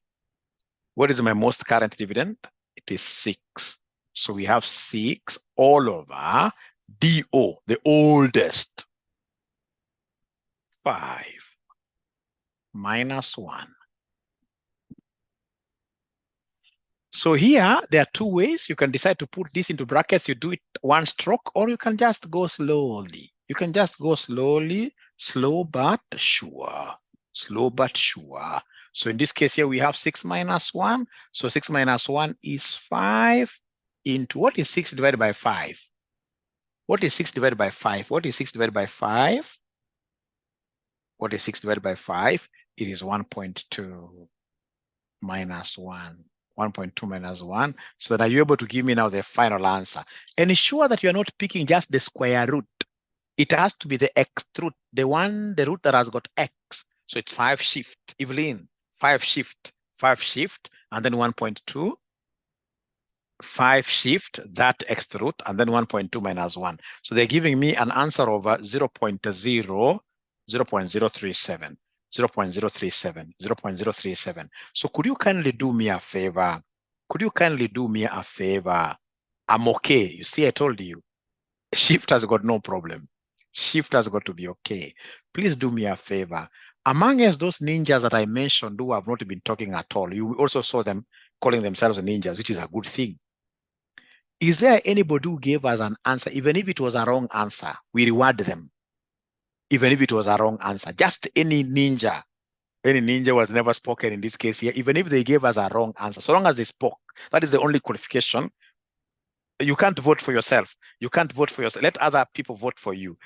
What is my most current dividend? It is 6. So we have 6 all over DO, the oldest. 5 minus 1. So here, there are two ways. You can decide to put this into brackets. You do it one stroke, or you can just go slowly. You can just go slowly, slow but sure. Slow but sure. So in this case here, we have 6 minus 1. So 6 minus 1 is 5 into, what is 6 divided by 5? What is 6 divided by 5? What is 6 divided by 5? What is 6 divided by 5? It is 1.2 minus 1. 1.2 minus 1. So that you're able to give me now the final answer. And ensure that you're not picking just the square root. It has to be the x root, the root that has got x. So it's 5 shift, Evelyn, 5 shift, and then 1.2. 5 shift, that x root, and then 1.2 minus 1. So they're giving me an answer of 0.037. 0.037. So could you kindly do me a favor? I'm okay. You see, I told you. Shift has got no problem. Shift has got to be okay. Please do me a favor. Among us, those ninjas that I mentioned who have not been talking at all, you also saw them calling themselves ninjas, which is a good thing. Is there anybody who gave us an answer, even if it was a wrong answer? We reward them. Even if it was a wrong answer, just any ninja was never spoken in this case here, even if they gave us a wrong answer, so long as they spoke, that is the only qualification. You can't vote for yourself. Let other people vote for you.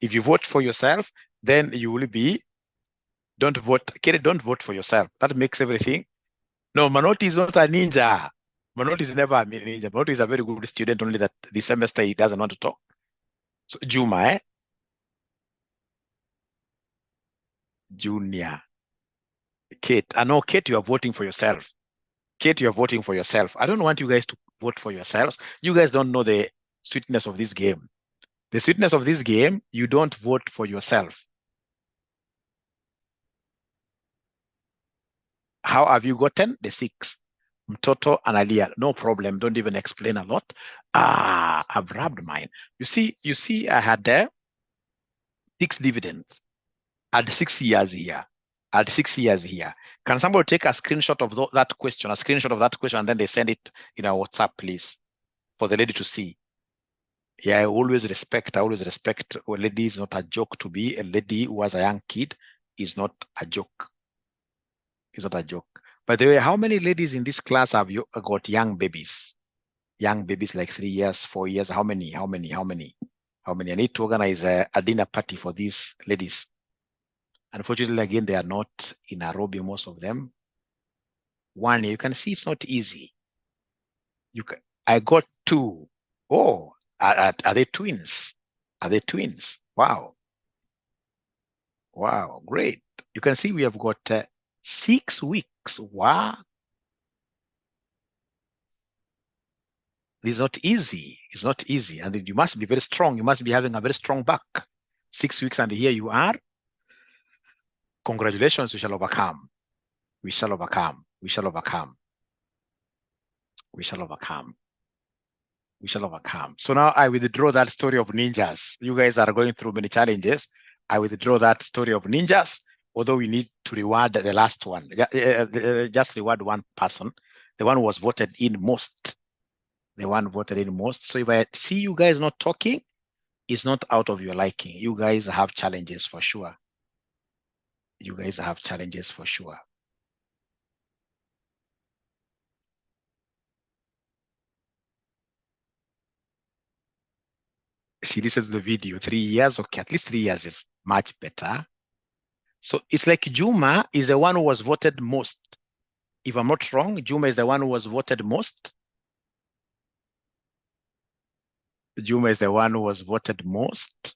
If you vote for yourself, then you will be, don't vote for yourself. That makes everything. No, Manoti is not a ninja. Manoti is never a ninja. Manoti is a very good student, only that this semester he doesn't want to talk. So Juma, Junior. Kate, I know, Kate, you are voting for yourself. I don't want you guys to vote for yourselves. You guys don't know the sweetness of this game. The sweetness of this game, you don't vote for yourself. How have you gotten the 6? Mtoto analia, no problem. Don't even explain a lot. I've rubbed mine. You see, I had 6 dividends. I had 6 years here. Can somebody take a screenshot of that question, and then they send it in our WhatsApp, please, for the lady to see. Yeah, I always respect. A lady is not a joke to be. A lady who was a young kid is not a joke. By the way, how many ladies in this class have you got young babies? Young babies like 3 years, 4 years. How many? How many? I need to organize a dinner party for these ladies. Unfortunately, again, they are not in Nairobi, most of them. One, you can see it's not easy. I got 2. Oh, are they twins? Are they twins? Wow. Wow, great. You can see we have got 6 weeks. Wow. This is not easy. It's not easy. And you must be very strong. You must be having a very strong back. 6 weeks and here you are. Congratulations, we shall overcome. We shall overcome. We shall overcome. We shall overcome. We shall overcome. So now I withdraw that story of ninjas. You guys are going through many challenges. I withdraw that story of ninjas, although we need to reward the last one. Just reward one person. The one who was voted in most. The one voted in most. So if I see you guys not talking, it's not out of your liking. You guys have challenges for sure. You guys have challenges for sure. She listens to the video. 3 years, okay, at least 3 years is much better. So it's like Juma is the one who was voted most. If I'm not wrong, Juma is the one who was voted most. Juma is the one who was voted most.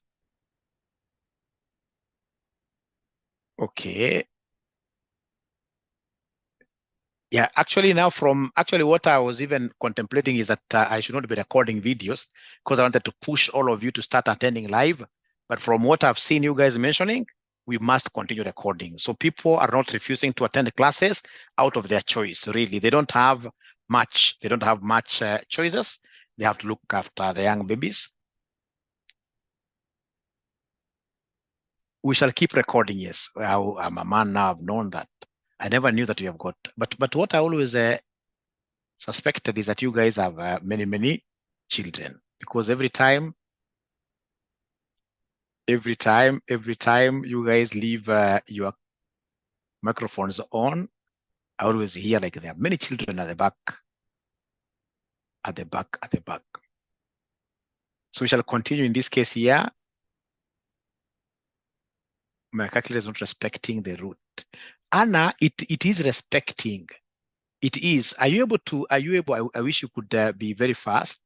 Okay. Yeah, actually now actually what I was even contemplating is that I should not be recording videos because I wanted to push all of you to start attending live. But from what I've seen you guys mentioning, we must continue recording. So people are not refusing to attend classes out of their choice, really. They don't have much choices. They have to look after the young babies. We shall keep recording, yes. I'm a man now, I've known that. I never knew that you have got, but what I always suspected is that you guys have many children, because every time you guys leave your microphones on, I always hear like there are many children at the back. So we shall continue in this case here. My calculator is not respecting the root. Anna, it is respecting. It is. Are you able? I wish you could be very fast.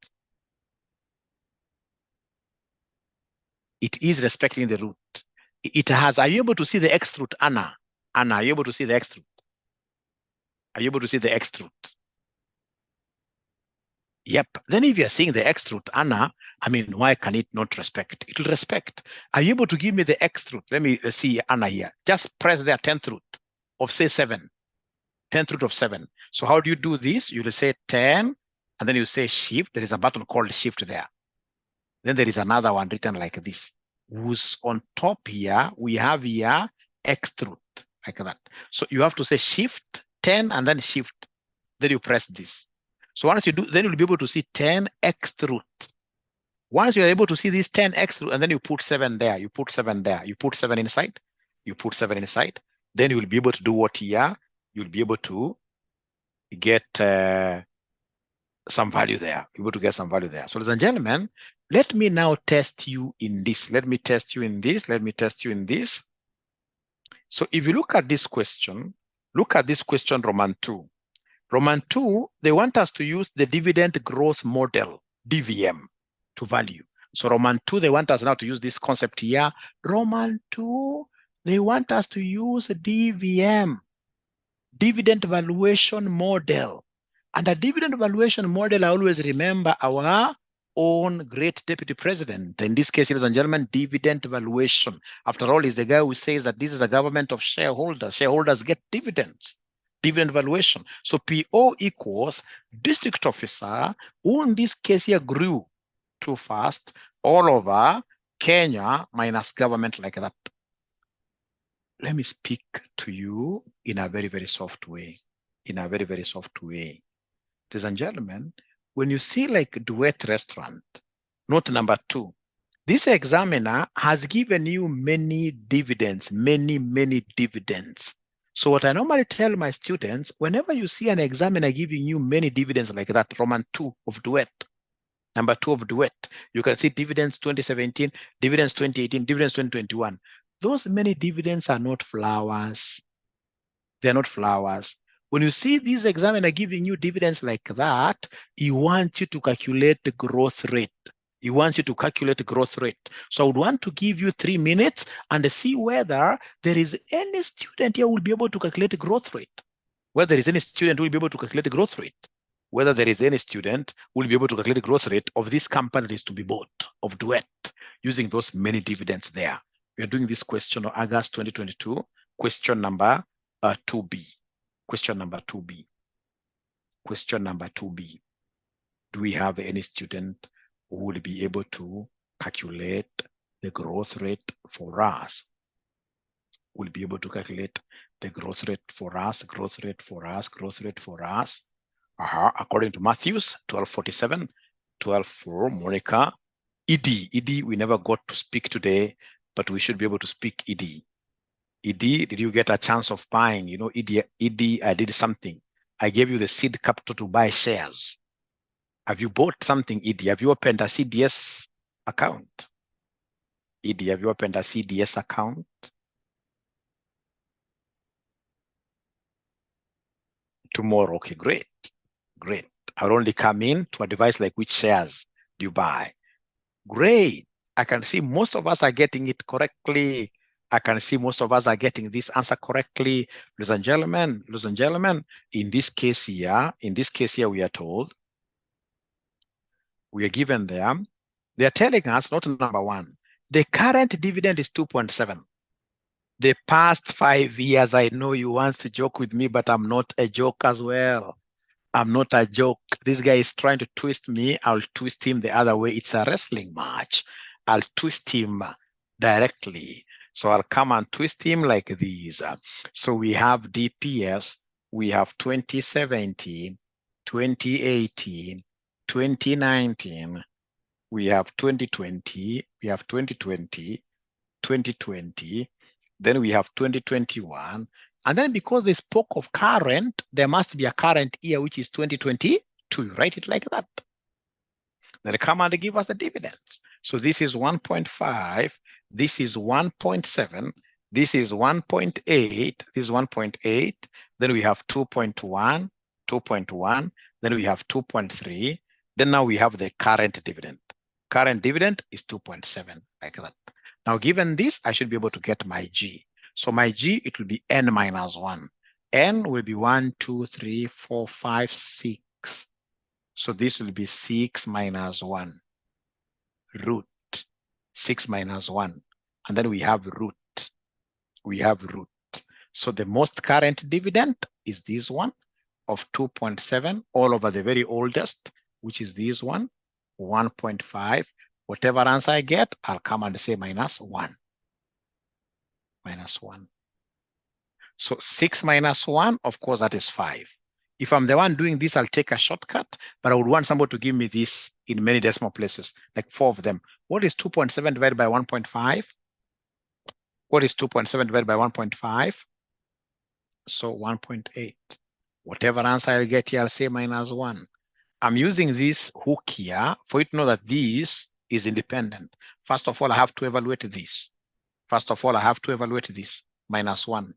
It is respecting the root. It has. Are you able to see the X root, Anna? Anna, are you able to see the X root? Are you able to see the X root? Yep. Then if you're seeing the X root, Anna, I mean, why can it not respect? It will respect. Are you able to give me the X root? Let me see Anna here. Just press their 10th root of say 7. 10th root of 7. So how do you do this? You will say 10, and then you say shift. There is a button called shift there. Then there is another one written like this, who's on top here. We have here X root, like that. So you have to say shift 10 and then shift. Then you press this. So once you do, then you'll be able to see 10 X root. Once you're able to see this 10 X root, and then you put 7 there, you put 7 there, you put 7 inside, you put 7 inside, then you will be able to do what here? You'll be able to get some value there. You'll be able to get some value there. So ladies and gentlemen, let me now test you in this. Let me test you in this. Let me test you in this. So if you look at this question, Roman 2. Roman 2, they want us to use the dividend growth model, DVM, to value. So Roman 2, they want us now to use this concept here. Roman 2, they want us to use DVM, dividend valuation model. And the dividend valuation model, I always remember our own great deputy president. In this case, ladies and gentlemen, dividend valuation. After all, is the guy who says that this is a government of shareholders. Shareholders get dividends. Dividend valuation. So PO equals district officer, who in this case here grew too fast, all over Kenya minus government like that. Let me speak to you in a very soft way. In a very soft way. Ladies and gentlemen, when you see like Duet Restaurant, note number 2, this examiner has given you many dividends, many dividends. So what I normally tell my students, whenever you see an examiner giving you many dividends like that, Roman 2 of Duet, Number 2 of duet. You can see dividends 2017, dividends 2018, dividends 2021. Those many dividends are not flowers. They're not flowers. When you see these examiner giving you dividends like that, he wants you to calculate the growth rate. He wants you to calculate the growth rate. So I would want to give you 3 minutes and see whether there is any student here who will be able to calculate the growth rate. Whether there is any student who will be able to calculate the growth rate. Whether there is any student who will be able to calculate the growth rate of this company that is to be bought, of Duet, using those many dividends there. We are doing this question on August 2022, question number 2B. Question number 2B. Question number 2B. Do we have any student who will be able to calculate the growth rate for us? Will be able to calculate the growth rate for us, growth rate for us, growth rate for us. According to Matthews, 1247, 12 Monica. ED, we never got to speak today, but we should be able to speak ED. ED, did you get a chance of buying? You know, ED, I did something. I gave you the seed capital to buy shares. Have you bought something, ED? Have you opened a CDS account? ED, have you opened a CDS account? Tomorrow, okay, great. Great. I'll only come in to advise like which shares do you buy. Great. I can see most of us are getting it correctly. I can see most of us are getting this answer correctly. Ladies and gentlemen, in this case here, we are told, we are given them, they are telling us, not number 1, the current dividend is 2.7. The past 5 years, I know you want to joke with me, but I'm not a joke as well. I'm not a joke. This guy is trying to twist me. I'll twist him the other way. It's a wrestling match. I'll twist him directly. So I'll come and twist him like these. So we have DPS. We have 2017, 2018, 2019. We have 2020. We have 2020, 2020. Then we have 2021. And then because they spoke of current, there must be a current year, which is 2022. You write it like that. Then they come and give us the dividends. So this is 1.5. This is 1.7. This is 1.8. This is 1.8. Then we have 2.1, 2.1. Then we have 2.3. Then now we have the current dividend. Current dividend is 2.7, like that. Now, given this, I should be able to get my G. So my G, it will be n minus 1. N will be 1, 2, 3, 4, 5, 6. So this will be 6 minus 1. Root. 6 minus 1. And then we have root. We have root. So the most current dividend is this one of 2.7 all over the very oldest, which is this one, 1.5. Whatever answer I get, I'll come and say minus 1. Minus 1. So 6 minus 1, of course, that is 5. If I'm the one doing this, I'll take a shortcut, but I would want somebody to give me this in many decimal places, like 4 of them. What is 2.7 divided by 1.5? What is 2.7 divided by 1.5? So 1.8. Whatever answer I get here, I'll say minus 1. I'm using this hook here for you to know that this is independent. First of all, I have to evaluate this. First of all, I have to evaluate this. Minus 1.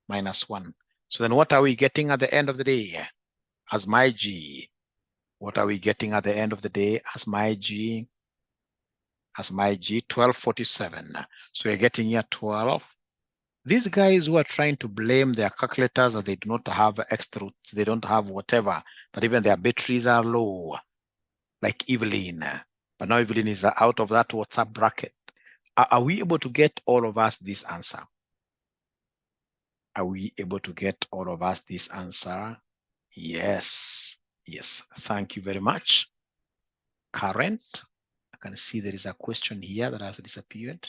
Minus 1. So then what are we getting at the end of the day as my G? What are we getting at the end of the day as my G? As my G, 1247. So you're getting here 12. These guys who are trying to blame their calculators that they do not have extra, they don't have whatever, that even their batteries are low, like Evelyn. But now Evelyn is out of that WhatsApp bracket. Are we able to get all of us this answer? Are we able to get all of us this answer? Yes. Yes. Thank you very much. Current. I can see there is a question here that has disappeared.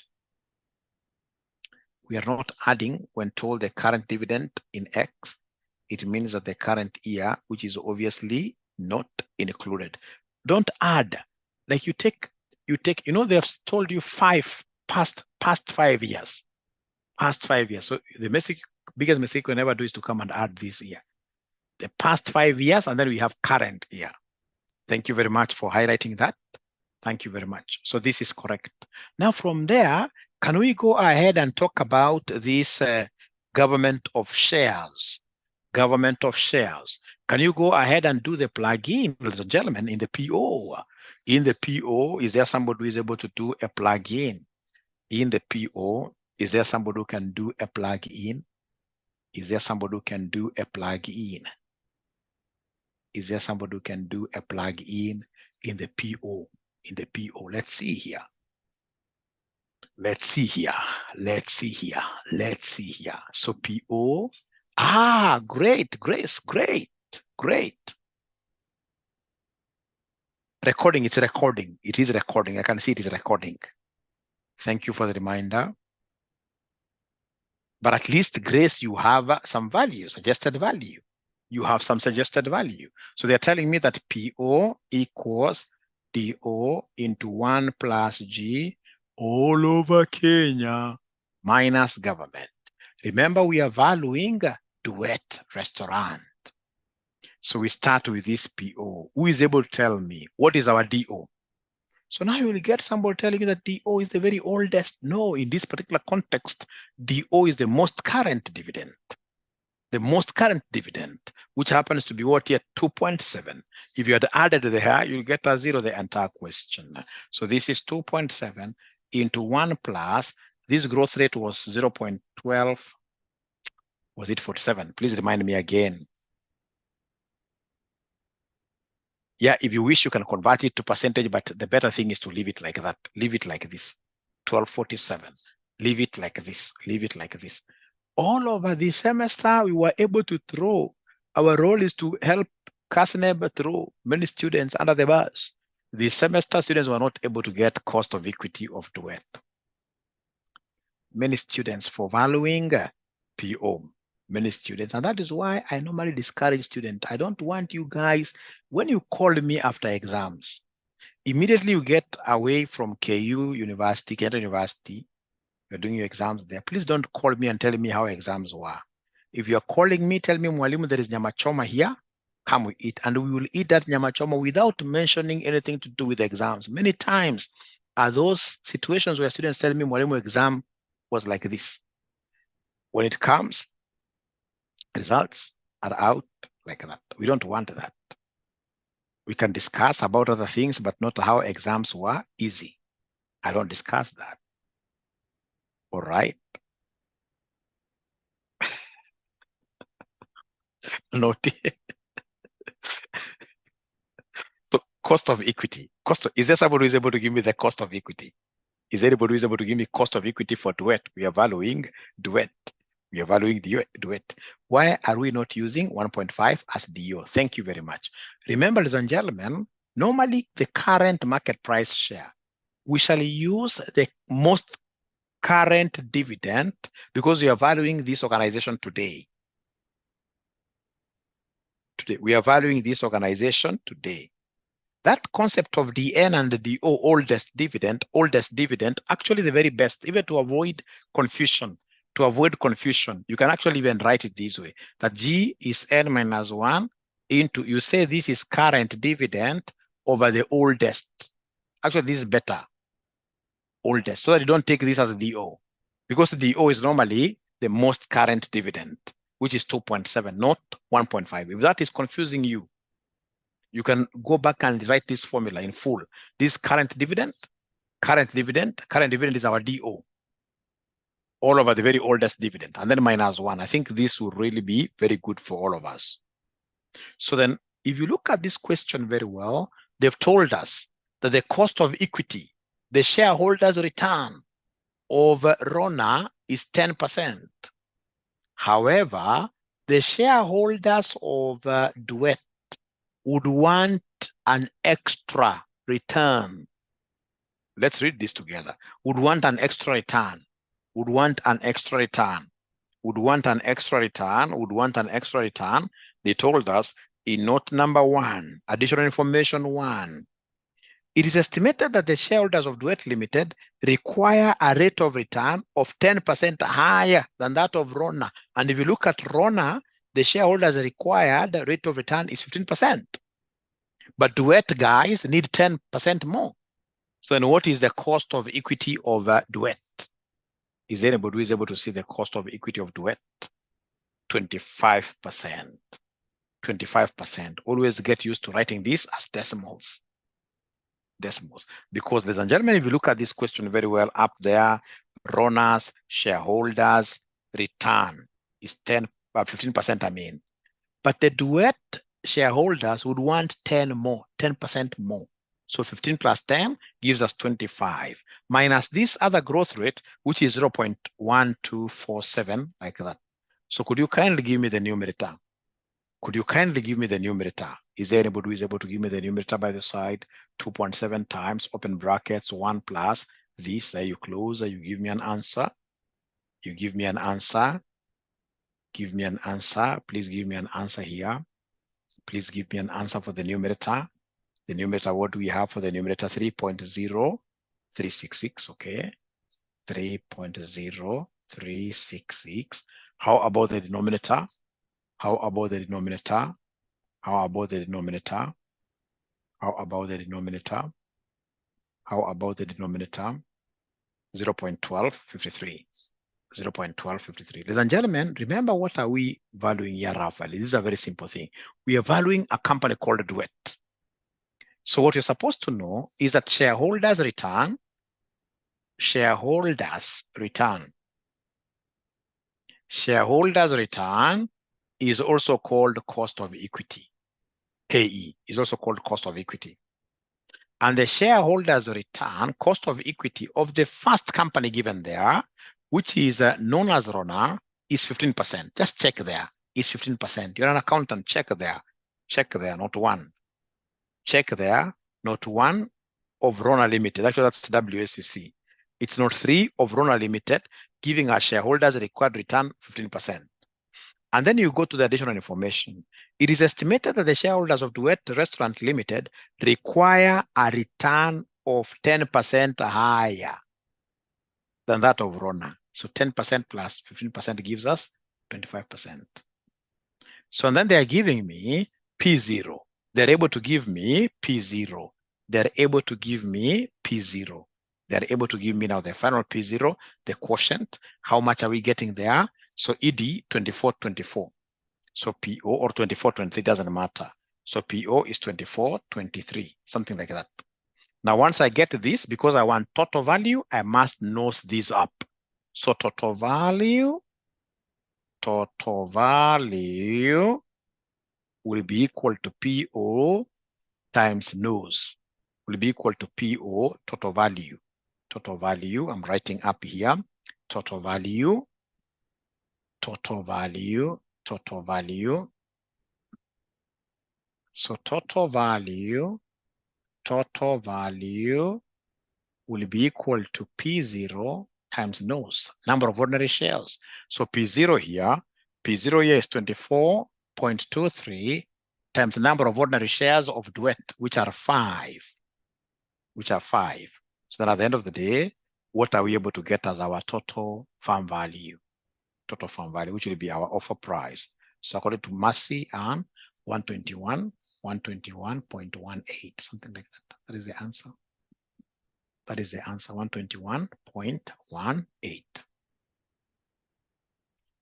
We are not adding when told the current dividend in X. It means that the current year, which is obviously not included. Don't add. Like you take, you know, they have told you past 5 years. Past 5 years. So the biggest mistake we never do is to come and add this year. The past 5 years, and then we have current year. Thank you very much for highlighting that. Thank you very much. So this is correct. Now from there, can we go ahead and talk about this government of shares? Government of shares. Can you go ahead and do the plug-in, ladies and gentlemen, in the PO? In the PO, is there somebody who is able to do a plug-in? In the PO, is there somebody who can do a plug-in? Is there somebody who can do a plug-in? Is there somebody who can do a plug-in in the PO? In the PO, let's see here. Let's see here. Let's see here. Let's see here. So PO. Great, Grace, great. Recording, it's recording. It is recording. I can see it is recording. Thank you for the reminder. But at least, Grace, you have some value, suggested value. You have some suggested value. So they're telling me that PO equals DO into 1 plus G all over Kenya minus government. Remember, we are valuing Duet Restaurant. So we start with this PO. Who is able to tell me what is our DO? So now you will get somebody telling you that DO is the very oldest. No, in this particular context, DO is the most current dividend. The most current dividend, which happens to be what here, 2.7. If you had added there, you'll get a 0 the entire question. So this is 2.7 into 1 plus, this growth rate was 0.12. Was it 47? Please remind me again. Yeah, if you wish, you can convert it to percentage, but the better thing is to leave it like that. Leave it like this, 1247. Leave it like this, leave it like this. All over the semester, we were able to throw. Our role is to help CASNEB throw many students under the bus. The semester students were not able to get cost of equity of Duet. Many students for valuing PO. Many students, and that is why I normally discourage students. I don't want you guys, when you call me after exams, immediately you get away from KU University, Kenyatta University, you're doing your exams there. Please don't call me and tell me how exams were. If you're calling me, tell me, Mwalimu, there is nyama choma here, come we eat. And we will eat that nyama choma without mentioning anything to do with exams. Many times are those situations where students tell me, Mwalimu, exam was like this. When it comes, results are out like that. We don't want that. We can discuss about other things, but not how exams were easy. I don't discuss that. All right. Note. So cost of equity. Is there somebody who is able to give me the cost of equity? Is there anybody who is able to give me cost of equity for Duet? We are valuing Duet. We are valuing Duet. Why are we not using 1.5 as DO? Thank you very much. Remember, ladies and gentlemen, normally the current market price share, we shall use the most current dividend because we are valuing this organization today. We are valuing this organization today. That concept of DN and the DO, oldest dividend, actually the very best, even to avoid confusion. To avoid confusion, you can actually even write it this way, that G is N minus 1 into, you say this is current dividend over the oldest. Actually, this is better, oldest, so that you don't take this as DO. Because the DO is normally the most current dividend, which is 2.7, not 1.5. If that is confusing you, you can go back and write this formula in full. This current dividend is our DO. All over the very oldest dividend, and then minus 1. I think this will really be very good for all of us. So then, if you look at this question very well, they've told us that the cost of equity, the shareholders' return of RONA is 10%. However, the shareholders of Duet would want an extra return. Let's read this together. Would want an extra return. Would want an extra return. Would want an extra return. Would want an extra return. They told us in note number 1, additional information 1. It is estimated that the shareholders of Duet Limited require a rate of return of 10% higher than that of RONA. And if you look at RONA, the shareholders required rate of return is 15%. But Duet guys need 10% more. So then what is the cost of equity of Duet? Is anybody who is able to see the cost of equity of Duet? 25%. 25%. Always get used to writing this as decimals. Decimals. Because, ladies and gentlemen, if you look at this question very well up there, RONA's shareholders return is 15%, I mean. But the Duet shareholders would want 10% more. So 15 plus 10 gives us 25, minus this other growth rate, which is 0.1247, like that. So could you kindly give me the numerator? Could you kindly give me the numerator? Is there anybody who is able to give me the numerator by the side? 2.7 times, open brackets, 1 plus this. Are you closer? You give me an answer. You give me an answer. Give me an answer. Please give me an answer here. Please give me an answer for the numerator. The numerator, what do we have for the numerator? 3.0366, okay. 3.0366. How about the denominator? How about the denominator? How about the denominator? How about the denominator? How about the denominator? 0.1253. 0.1253. Ladies and gentlemen, remember what are we valuing here roughly? This is a very simple thing. We are valuing a company called Duet. So what you're supposed to know is that shareholders return is also called cost of equity. KE is also called cost of equity. And the shareholders return, cost of equity of the first company given there, which is known as RONA, is 15%. Just check there, is 15%. You're an accountant, check there. Check there, not one. Check there, not one of RONA Limited. Actually, that's WSCC. It's not 3 of RONA Limited, giving our shareholders a required return 15%. And then you go to the additional information. It is estimated that the shareholders of Duet Restaurant Limited require a return of 10% higher than that of RONA. So 10% plus 15% gives us 25%. So and then they're giving me P0. They're able to give me P0. They're able to give me P0. They're able to give me now the final P0, the quotient. How much are we getting there? So ED 2424. So PO or 2423 doesn't matter. So PO is 2423, something like that. Now, once I get this, because I want total value, I must nose this up. So total value will be equal to PO times nose. Will be equal to PO total value. Total value, I'm writing up here. Total value. So total value will be equal to P0 times nose, number of ordinary shares. So P0 here is 24.23 times the number of ordinary shares of Duet, which are 5. So then at the end of the day, what are we able to get as our total farm value? Total farm value, which will be our offer price. So according to Massey and 121.18, something like that. That is the answer. That is the answer, 121.18.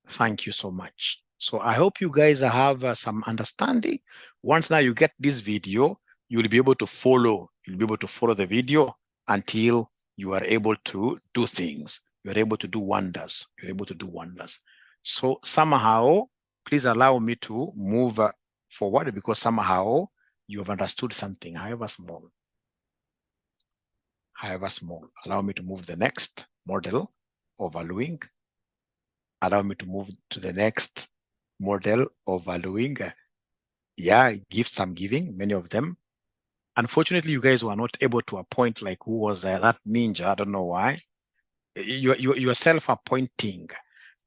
Thank you so much. So I hope you guys have some understanding. Once now you get this video, you will be able to follow. You'll be able to follow the video until you are able to do things. You're able to do wonders. You're able to do wonders. So somehow, please allow me to move forward because somehow you have understood something, however small. Allow me to move the next model of valuing. Allow me to move to the next model of valuing. Yeah, gifts I'm giving, many of them. Unfortunately, you guys were not able to appoint like who was that ninja. I don't know why. You are self-appointing.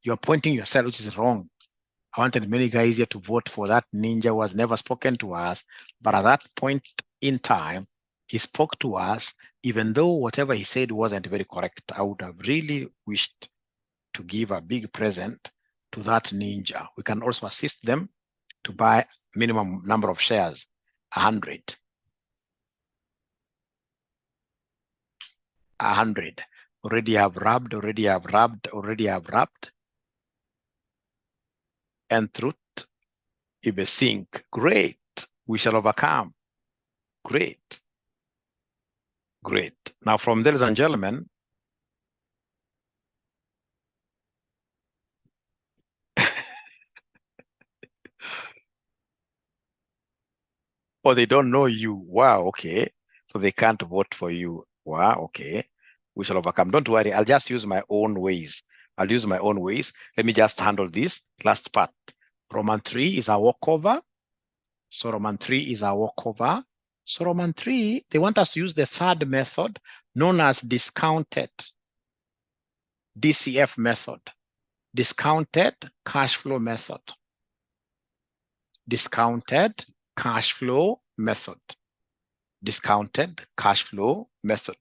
You're appointing yourself, which is wrong. I wanted many guys here to vote for that ninja who has never spoken to us. But at that point in time, he spoke to us, even though whatever he said wasn't very correct. I would have really wished to give a big present to that ninja. We can also assist them to buy minimum number of shares, 100. 100. Already have wrapped, already have wrapped, already have wrapped. And truth, if a sink, great. We shall overcome. Great. Great. Now from there, ladies and gentlemen, or they don't know you. Wow, okay. So they can't vote for you. Wow, okay. We shall overcome. Don't worry. I'll just use my own ways. I'll use my own ways. Let me just handle this last part. Roman 3 is a walkover. So Roman 3 is a walkover. So Roman 3, they want us to use the third method known as discounted DCF method. Discounted cash flow method. Discounted cash flow method. Discounted cash flow method.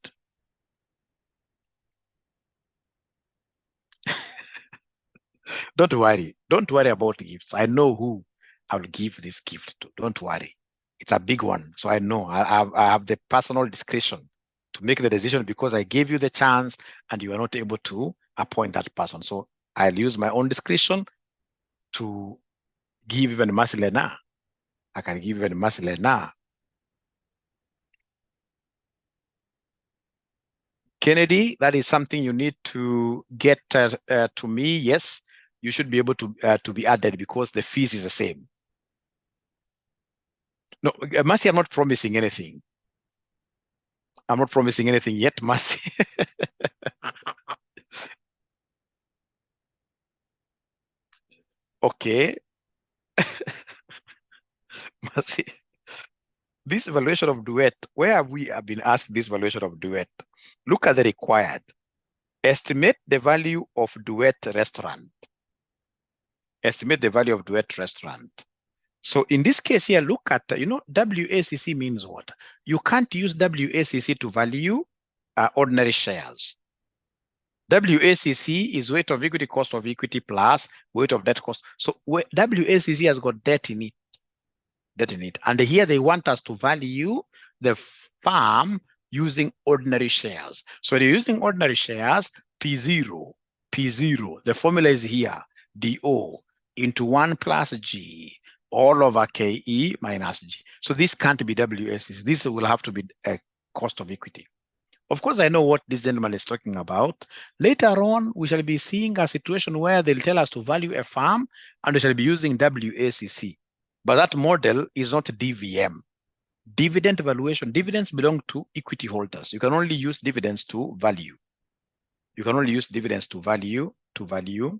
Don't worry. Don't worry about gifts. I know who I will give this gift to. Don't worry. It's a big one. So I know I have the personal discretion to make the decision because I gave you the chance and you are not able to appoint that person. So I'll use my own discretion to give even Marcelena. I can give even Marcelena. Kennedy, that is something you need to get to me. Yes, you should be able to be added because the fees is the same. No, Mercy, I'm not promising anything. I'm not promising anything yet, Mercy. Okay. Mercy. This valuation of duet, where have we been asked this valuation of duet? Look at the required. Estimate the value of duet restaurant. Estimate the value of duet restaurant. So in this case here, look at, WACC means what? You can't use WACC to value ordinary shares. WACC is weight of equity, cost of equity plus weight of debt cost. So WACC has got debt in it. Debt in it. And here they want us to value the farm using ordinary shares. So they're using ordinary shares, P0, the formula is here, DO into 1 plus G, all over KE minus G. So this can't be WACC. This will have to be a cost of equity. Of course, I know what this gentleman is talking about. Later on, we shall be seeing a situation where they'll tell us to value a farm and we shall be using WACC. But that model is not DVM. Dividend valuation, dividends belong to equity holders. You can only use dividends to value. You can only use dividends to value. You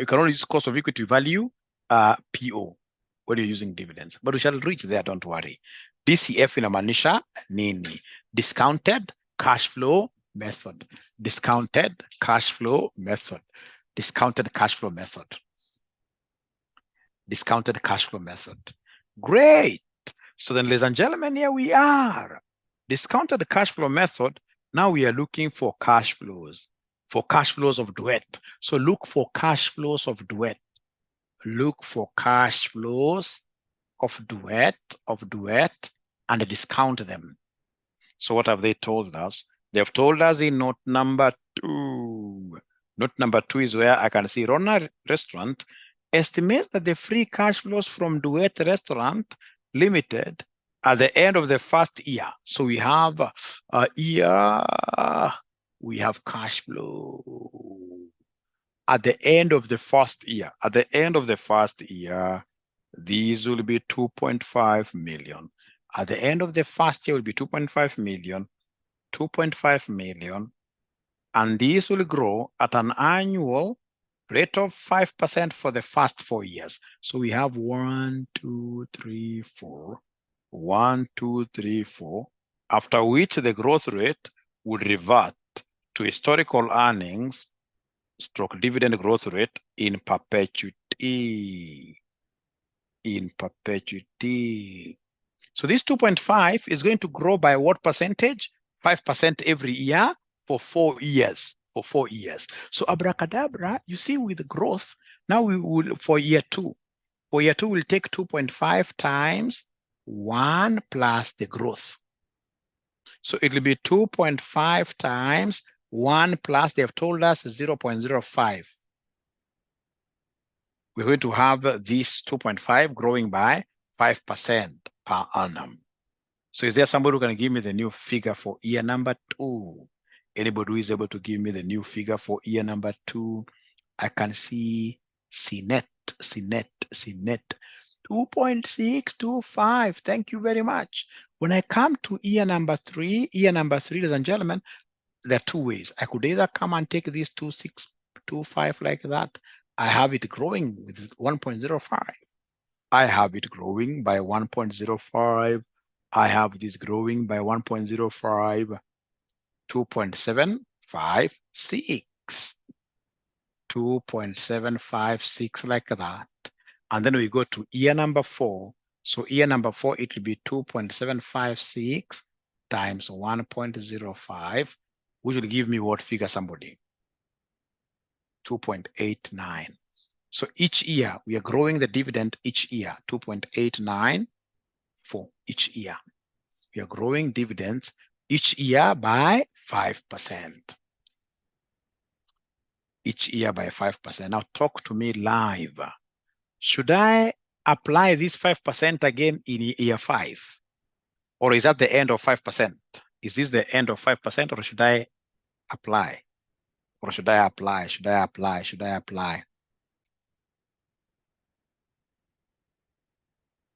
can only use cost of equity value, PO, when you're using dividends. But we shall reach there, don't worry. DCF inamaanisha nini? Discounted cash flow method. Discounted cash flow method. Discounted cash flow method. Discounted cash flow method. Great. So then, ladies and gentlemen, here we are. Discounted cash flow method. Now we are looking for cash flows. For cash flows of duet. So look for cash flows of duet. Look for cash flows of duet, and discount them. So what have they told us? They have told us in note number 2. Note number 2 is where I can see Rona Restaurant estimate that the free cash flows from Duet Restaurant Limited at the end of the first year. So we have a year, we have cash flow at the end of the first year. At the end of the first year, these will be 2.5 million. At the end of the first year will be 2.5 million, 2.5 million, and these will grow at an annual rate of 5% for the first 4 years. So we have 1, 2, 3, 4, 1, 2, 3, 4, after which the growth rate would revert to historical earnings stroke dividend growth rate in perpetuity. In perpetuity. So this 2.5 is going to grow by what percentage? 5% every year for 4 years. For 4 years. So abracadabra, you see with the growth, now we will, for year 2. For year 2, we'll take 2.5 times 1 plus the growth. So it will be 2.5 times 1 plus, they have told us 0.05. We're going to have this 2.5 growing by 5% per annum. So is there somebody who can give me the new figure for year number 2? Anybody who is able to give me the new figure for year number 2? I can see CNET, 2.625. Thank you very much. When I come to year number 3, ladies and gentlemen, there are 2 ways. I could either come and take this 2.625 like that. I have it growing with 1.05. I have it growing by 1.05. I have this growing by 1.05, 2.756, 2.756 like that. And then we go to year number 4. So year number 4, it will be 2.756 times 1.05, which will give me what figure, somebody? 2.89. So each year, we are growing the dividend each year, 2.89 for each year. We are growing dividends each year by 5%. Each year by 5%. Now talk to me live. Should I apply this 5% again in year 5? Or is that the end of 5%? Is this the end of 5%, or should I apply? Or should I apply? Should I apply? Should I apply?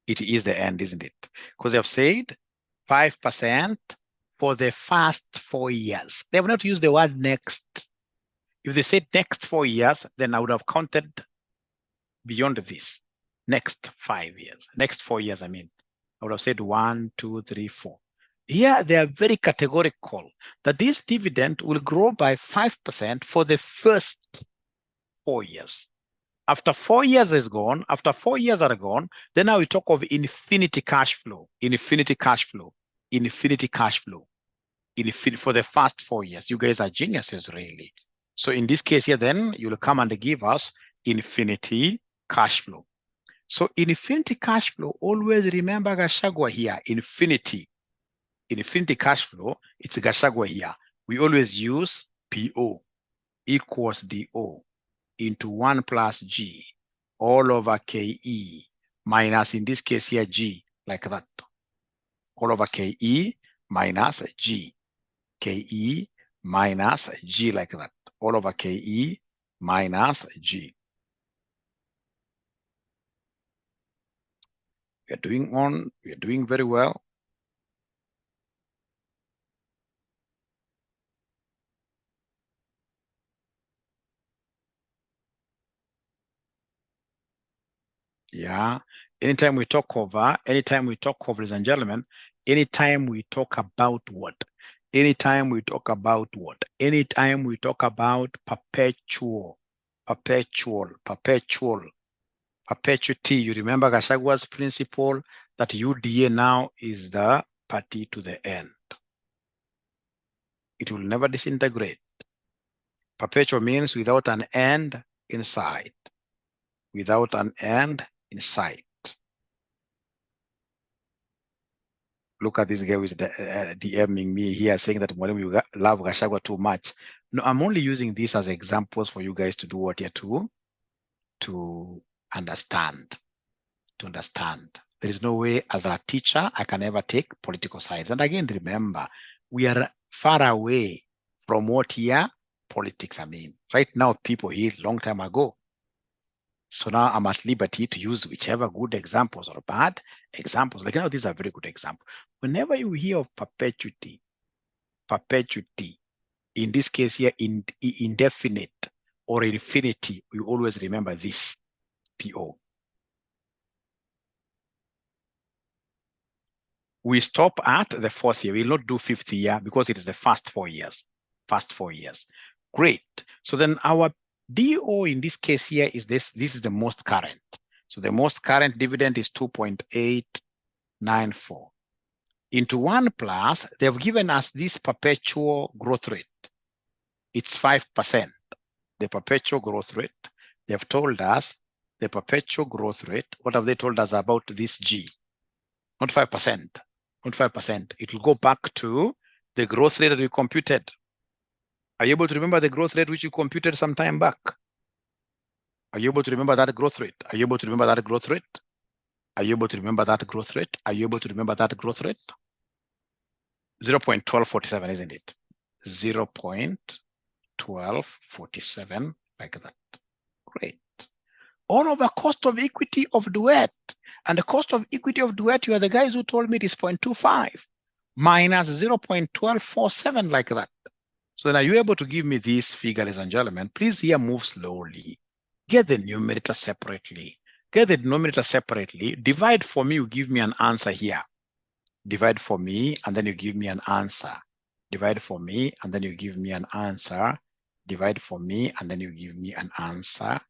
It is the end, isn't it? Because they have said 5% for the first 4 years. They have not used the word next. If they said next 4 years, then I would have counted beyond this. Next 5 years, next 4 years, I mean. I would have said 1, 2, 3, 4. Here, they are very categorical that this dividend will grow by 5% for the first 4 years. After 4 years is gone, after 4 years are gone, then now we talk of infinity cash flow, infinity cash flow, infinity cash flow, for the first 4 years. You guys are geniuses, really. So in this case here, then you'll come and give us infinity cash flow. So infinity cash flow, always remember Gachagua here, infinity cash flow, it's Gachagua here. We always use PO equals DO into 1 plus G all over KE minus, in this case here, G, like that. All over KE minus G. KE minus G, like that. All over KE minus G. We are doing very well. Yeah. Anytime we talk of, ladies and gentlemen, anytime we talk about what? Anytime we talk about what? Anytime we talk about perpetuity, you remember Gashagua's principle that UDA now is the party to the end. It will never disintegrate. Perpetual means without an end in sight. Without an end in sight. Look at this guy who is DMing me here saying that you love Gachagua too much. No, I'm only using this as examples for you guys to do what you're to understand. To understand. There is no way as a teacher I can ever take political sides. And again, remember, we are far away from what here politics I mean. Right now, people healed long time ago. So now I'm at liberty to use whichever good examples or bad examples. Like, these are very good examples. Whenever you hear of perpetuity, in this case here, indefinite or infinity, you always remember this, PO. We stop at the 4th year. We will not do 5th year because it is the first 4 years. Great. So then our DO in this case here is this. This is the most current. So the most current dividend is 2.894. Into 1 plus, they've given us this perpetual growth rate. It's 5%. The perpetual growth rate. They've told us the perpetual growth rate. What have they told us about this G? Not 5%. Not 5%. It will go back to The growth rate that we computed. Are you able to remember the growth rate which you computed some time back? Are you able to remember that growth rate? Are you able to remember that growth rate? Are you able to remember that growth rate? Are you able to remember that growth rate? 0.1247, isn't it? 0.1247, like that. Great. All over cost of equity of Duet. And the cost of equity of Duet, you are the guys who told me it is 0.25 minus 0.1247, like that. So then are you able to give me this figure, ladies and gentlemen? Please here move slowly. Get the numerator separately. Get the denominator separately. Divide for me, you give me an answer here. Divide for me, and then you give me an answer. Divide for me, and then you give me an answer. Divide for me, and then you give me an answer.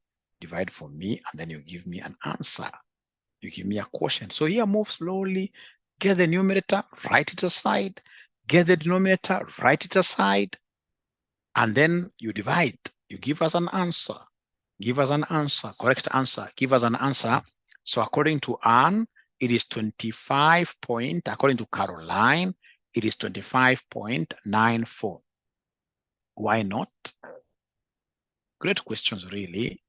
Divide for me, and then you give me an answer. You give me a quotient. So here, move slowly. Get the numerator, write it aside. Get the denominator, write it aside. And then you divide. You give us an answer. Give us an answer, correct answer. Give us an answer. So according to Anne, it is 25 point, according to Caroline, it is 25.94. Why not? Great questions, really.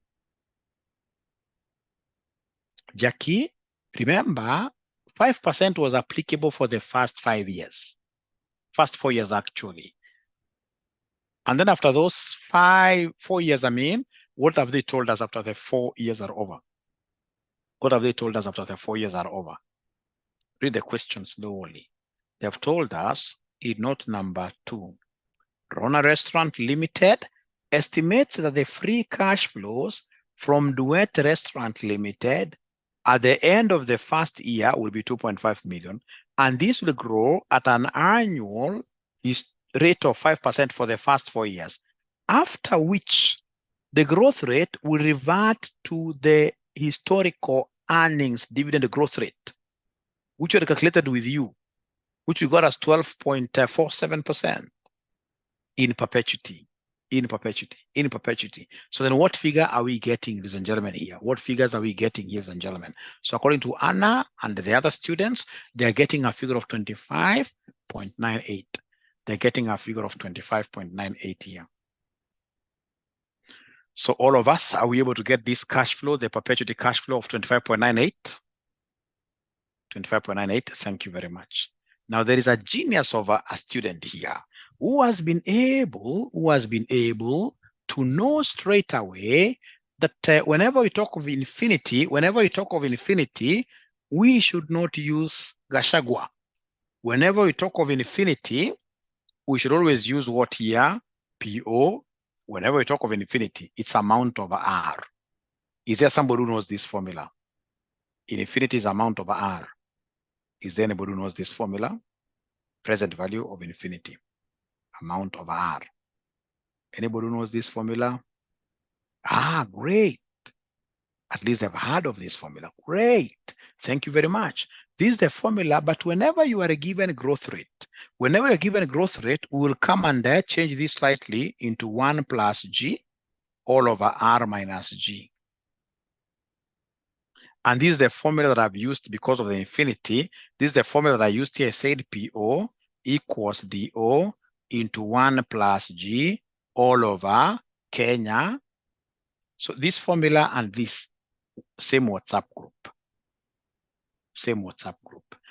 Jackie, remember, 5% was applicable for the first 5 years. First 4 years, actually. And then after those 4 years, what have they told us after the 4 years are over? What have they told us after the 4 years are over? Read the question slowly. They have told us in note number 2, Rona Restaurant Limited estimates that the free cash flows from Duet Restaurant Limited at the end of the first year will be 2.5 million, and this will grow at an annual rate of 5% for the first 4 years, after which the growth rate will revert to the historical earnings dividend growth rate, which were calculated with you, which we got as 12.47% in perpetuity. So then what figure are we getting, ladies and gentlemen, here? What figures are we getting, ladies and gentlemen? So according to Anna and the other students, they're getting a figure of 25.98. They're getting a figure of 25.98 here. So all of us, are we able to get this cash flow, the perpetuity cash flow of 25.98? 25.98, thank you very much. Now there is a genius of a student here who has been able to know straight away that whenever we talk of infinity, we should not use Gashagwa. Whenever we talk of infinity, we should always use what here? PO. Whenever we talk of infinity, it's amount over R. Is there somebody who knows this formula? Infinity is amount over R. Is there anybody who knows this formula? Present value of infinity, amount over R. Anybody who knows this formula? Ah, great. At least I've heard of this formula. Great. Thank you very much. This is the formula, but whenever you are given growth rate, we will come and change this slightly into 1 plus G all over R minus G. And this is the formula that I've used because of the infinity. This is the formula that I used here. I said PO equals DO into 1 plus G all over Kenya. So this formula and this, same WhatsApp group.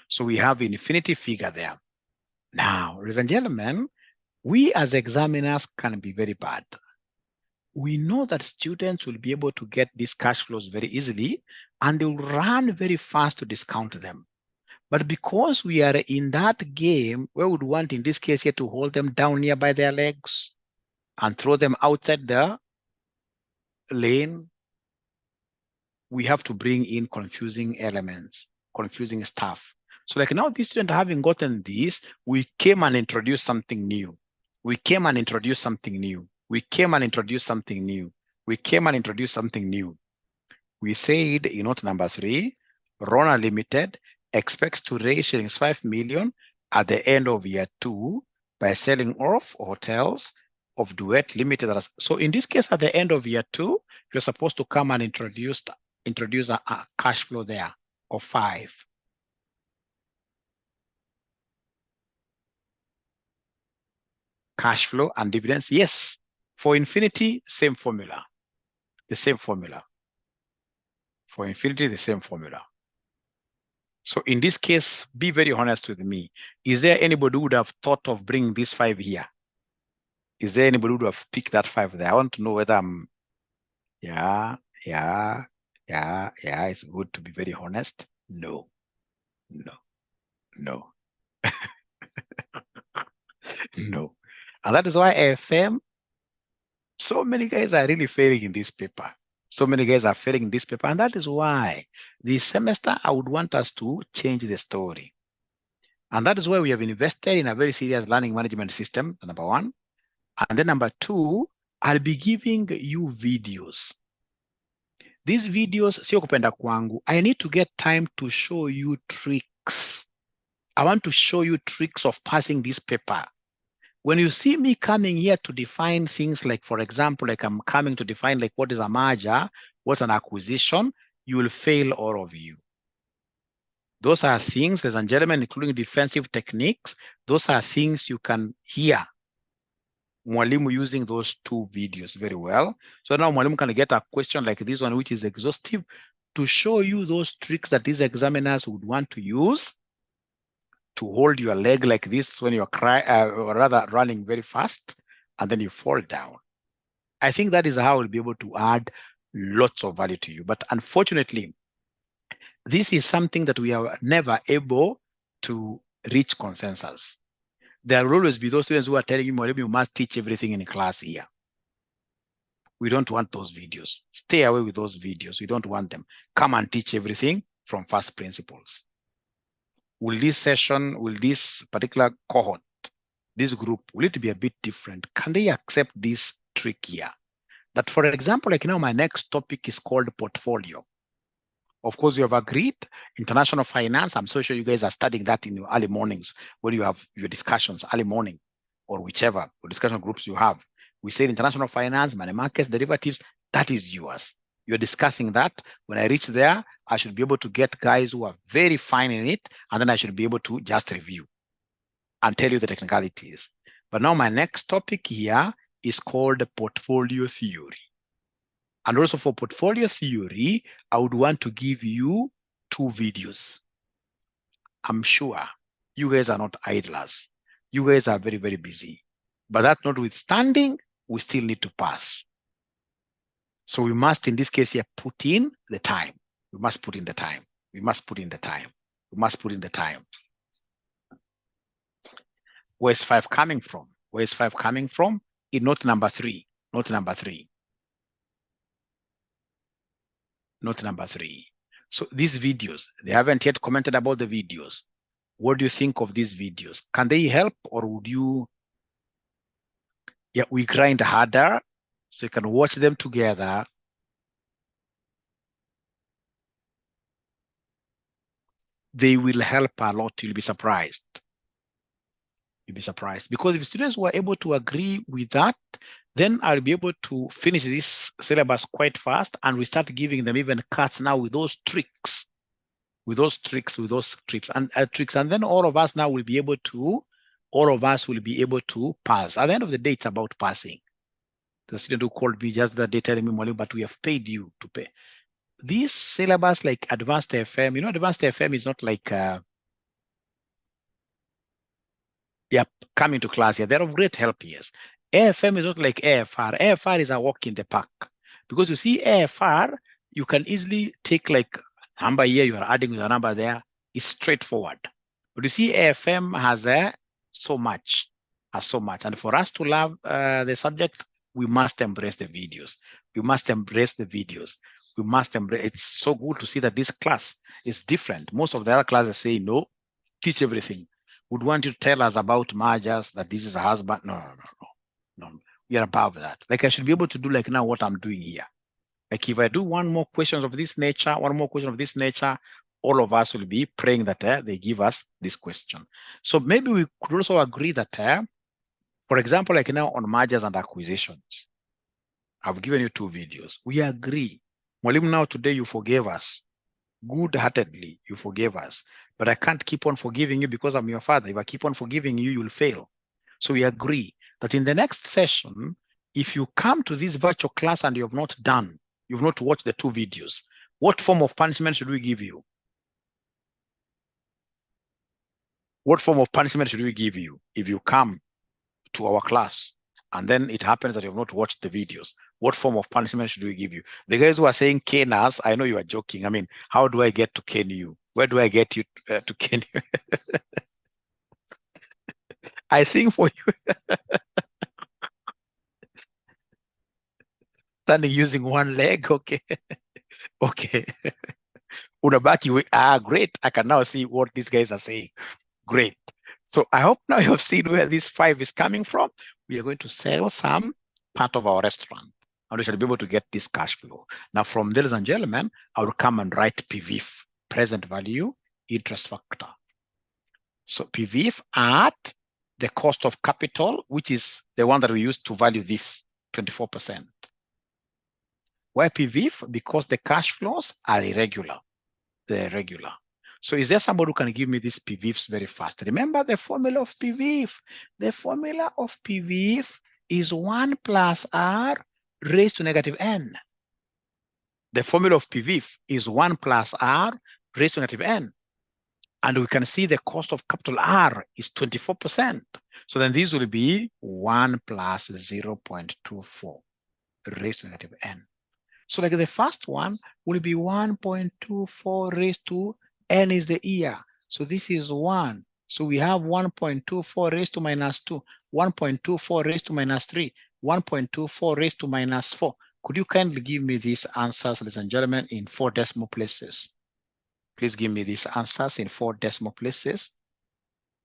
So we have infinity figure there. Now, ladies and gentlemen, we as examiners can be very bad. We know that students will be able to get these cash flows very easily, and they will run very fast to discount them. But because we are in that game, we would want, in this case here, to hold them down here by their legs and throw them outside the lane. We have to bring in confusing elements, confusing stuff. So like now, this student having gotten this, we came and introduced something new. We said in note number 3, Rona Limited expects to raise shillings 5 million at the end of year 2 by selling off hotels of Duet Limited. So in this case, at the end of year 2, you're supposed to come and introduce a cash flow there of 5. cash flow and dividends. Yes, for infinity, same formula, the same formula. For infinity, the same formula. So in this case, be very honest with me. Is there anybody who would have thought of bringing this 5 here? Is there anybody who would have picked that 5 there? I want to know whether I'm, yeah, it's good to be very honest. No. No. No. And that is why AFM, so many guys are really failing in this paper. So many guys are failing in this paper. And that is why this semester, I would want us to change the story. And that is why we have invested in a very serious learning management system, number one. And then number two, I'll be giving you videos. These videos, sio kupenda kwangu. I need to get time to show you tricks. I want to show you tricks of passing this paper. When you see me coming here to define things like, for example, like I'm coming to define like what is a merger, what's an acquisition, you will fail, all of you. Those are things, ladies and gentlemen, including defensive techniques. Those are things you can hear Mwalimu using those 2 videos very well. So now Mwalimu can get a question like this one, which is exhaustive, to show you those tricks that these examiners would want to use to hold your leg like this when you're rather running very fast, and then you fall down. I think that is how we'll be able to add lots of value to you. But unfortunately, this is something that we are never able to reach consensus. There will always be those students who are telling you, you must teach everything in class here. We don't want those videos. Stay away with those videos. We don't want them. Come and teach everything from first principles. Will this session, will this particular cohort, this group, will it be a bit different? Can they accept this trick here? That, for example, like now my next topic is called portfolio. Of course, you have agreed, international finance. I'm so sure you guys are studying that in your early mornings when you have your discussions, early morning, or whichever discussion groups you have. We say international finance, money markets, derivatives, that is yours. You're discussing that. When I reach there, I should be able to get guys who are very fine in it, and then I should be able to just review and tell you the technicalities. But now my next topic here is called portfolio theory. And also for portfolio theory, I would want to give you 2 videos. I'm sure you guys are not idlers. You guys are very, very busy. But that notwithstanding, we still need to pass. So we must, in this case here, put in the time. We must put in the time. We must put in the time. We must put in the time. Where's 5 coming from? Where's 5 coming from? In note number 3. Note number 3. Note number 3. So these videos, they haven't yet commented about the videos. What do you think of these videos? Can they help, or would you? Yeah, we grind harder, so you can watch them together. They will help a lot. You'll be surprised. You'll be surprised, because if students were able to agree with that, then I'll be able to finish this syllabus quite fast, and we start giving them even cuts now with those tricks, with those tricks, and then all of us now will be able to, pass. At the end of the day, it's about passing. The student who called me just that day telling me, but we have paid you to pay. This syllabus, like advanced AFM, advanced AFM is not like, coming to class here. They're of great help, yes. AFM is not like AFR. AFR is a walk in the park. Because you see, AFR, you can easily take like number here, you are adding with a number there. It's straightforward. But you see, AFM has so much. And for us to love the subject, we must embrace the videos. We must embrace the videos. We must embrace. It's so good to see that this class is different. Most of the other classes say, no, teach everything. Would want you to tell us about mergers, that this is a husband. No. We are above that. Like I should be able to do like now what I'm doing here. Like if I do one more question of this nature, all of us will be praying that they give us this question. So maybe we could also agree that, for example, like now on mergers and acquisitions, I've given you 2 videos. We agree. Mwalimu, now today you forgave us. Good-heartedly, you forgave us. But I can't keep on forgiving you because I'm your father. If I keep on forgiving you, you'll fail. So we agree that in the next session, if you come to this virtual class and you've not watched the 2 videos, what form of punishment should we give you? What form of punishment should we give you if you come to our class and then it happens that you have not watched the videos? What form of punishment should we give you? The guys who are saying cane us, I know you are joking. I mean, how do I get to cane you? Where do I get you to cane you? I sing for you. Standing using one leg, okay. Okay. Unabaki, great. I can now see what these guys are saying. Great. So I hope now you have seen where this 5 is coming from. We are going to sell some part of our restaurant, and we shall be able to get this cash flow. Now, from there, ladies and gentlemen, I will come and write PVIF, present value, interest factor. So PVIF at the cost of capital, which is the one that we use to value this 24%. Why PVIF? Because the cash flows are irregular. They're irregular. So is there somebody who can give me these PVIFs very fast? Remember the formula of PVIF. The formula of PVIF is 1 plus R raised to negative N. The formula of PVIF is 1 plus R raised to negative N. And we can see the cost of capital R is 24%. So then this will be 1 plus 0.24 raised to negative N. So like the first one will be 1.24 raised to N is the year. So this is 1. So we have 1.24 raised to minus 2, 1.24 raised to minus 3, 1.24 raised to minus 4. Could you kindly give me these answers, ladies and gentlemen, in 4 decimal places? Please give me these answers in 4 decimal places.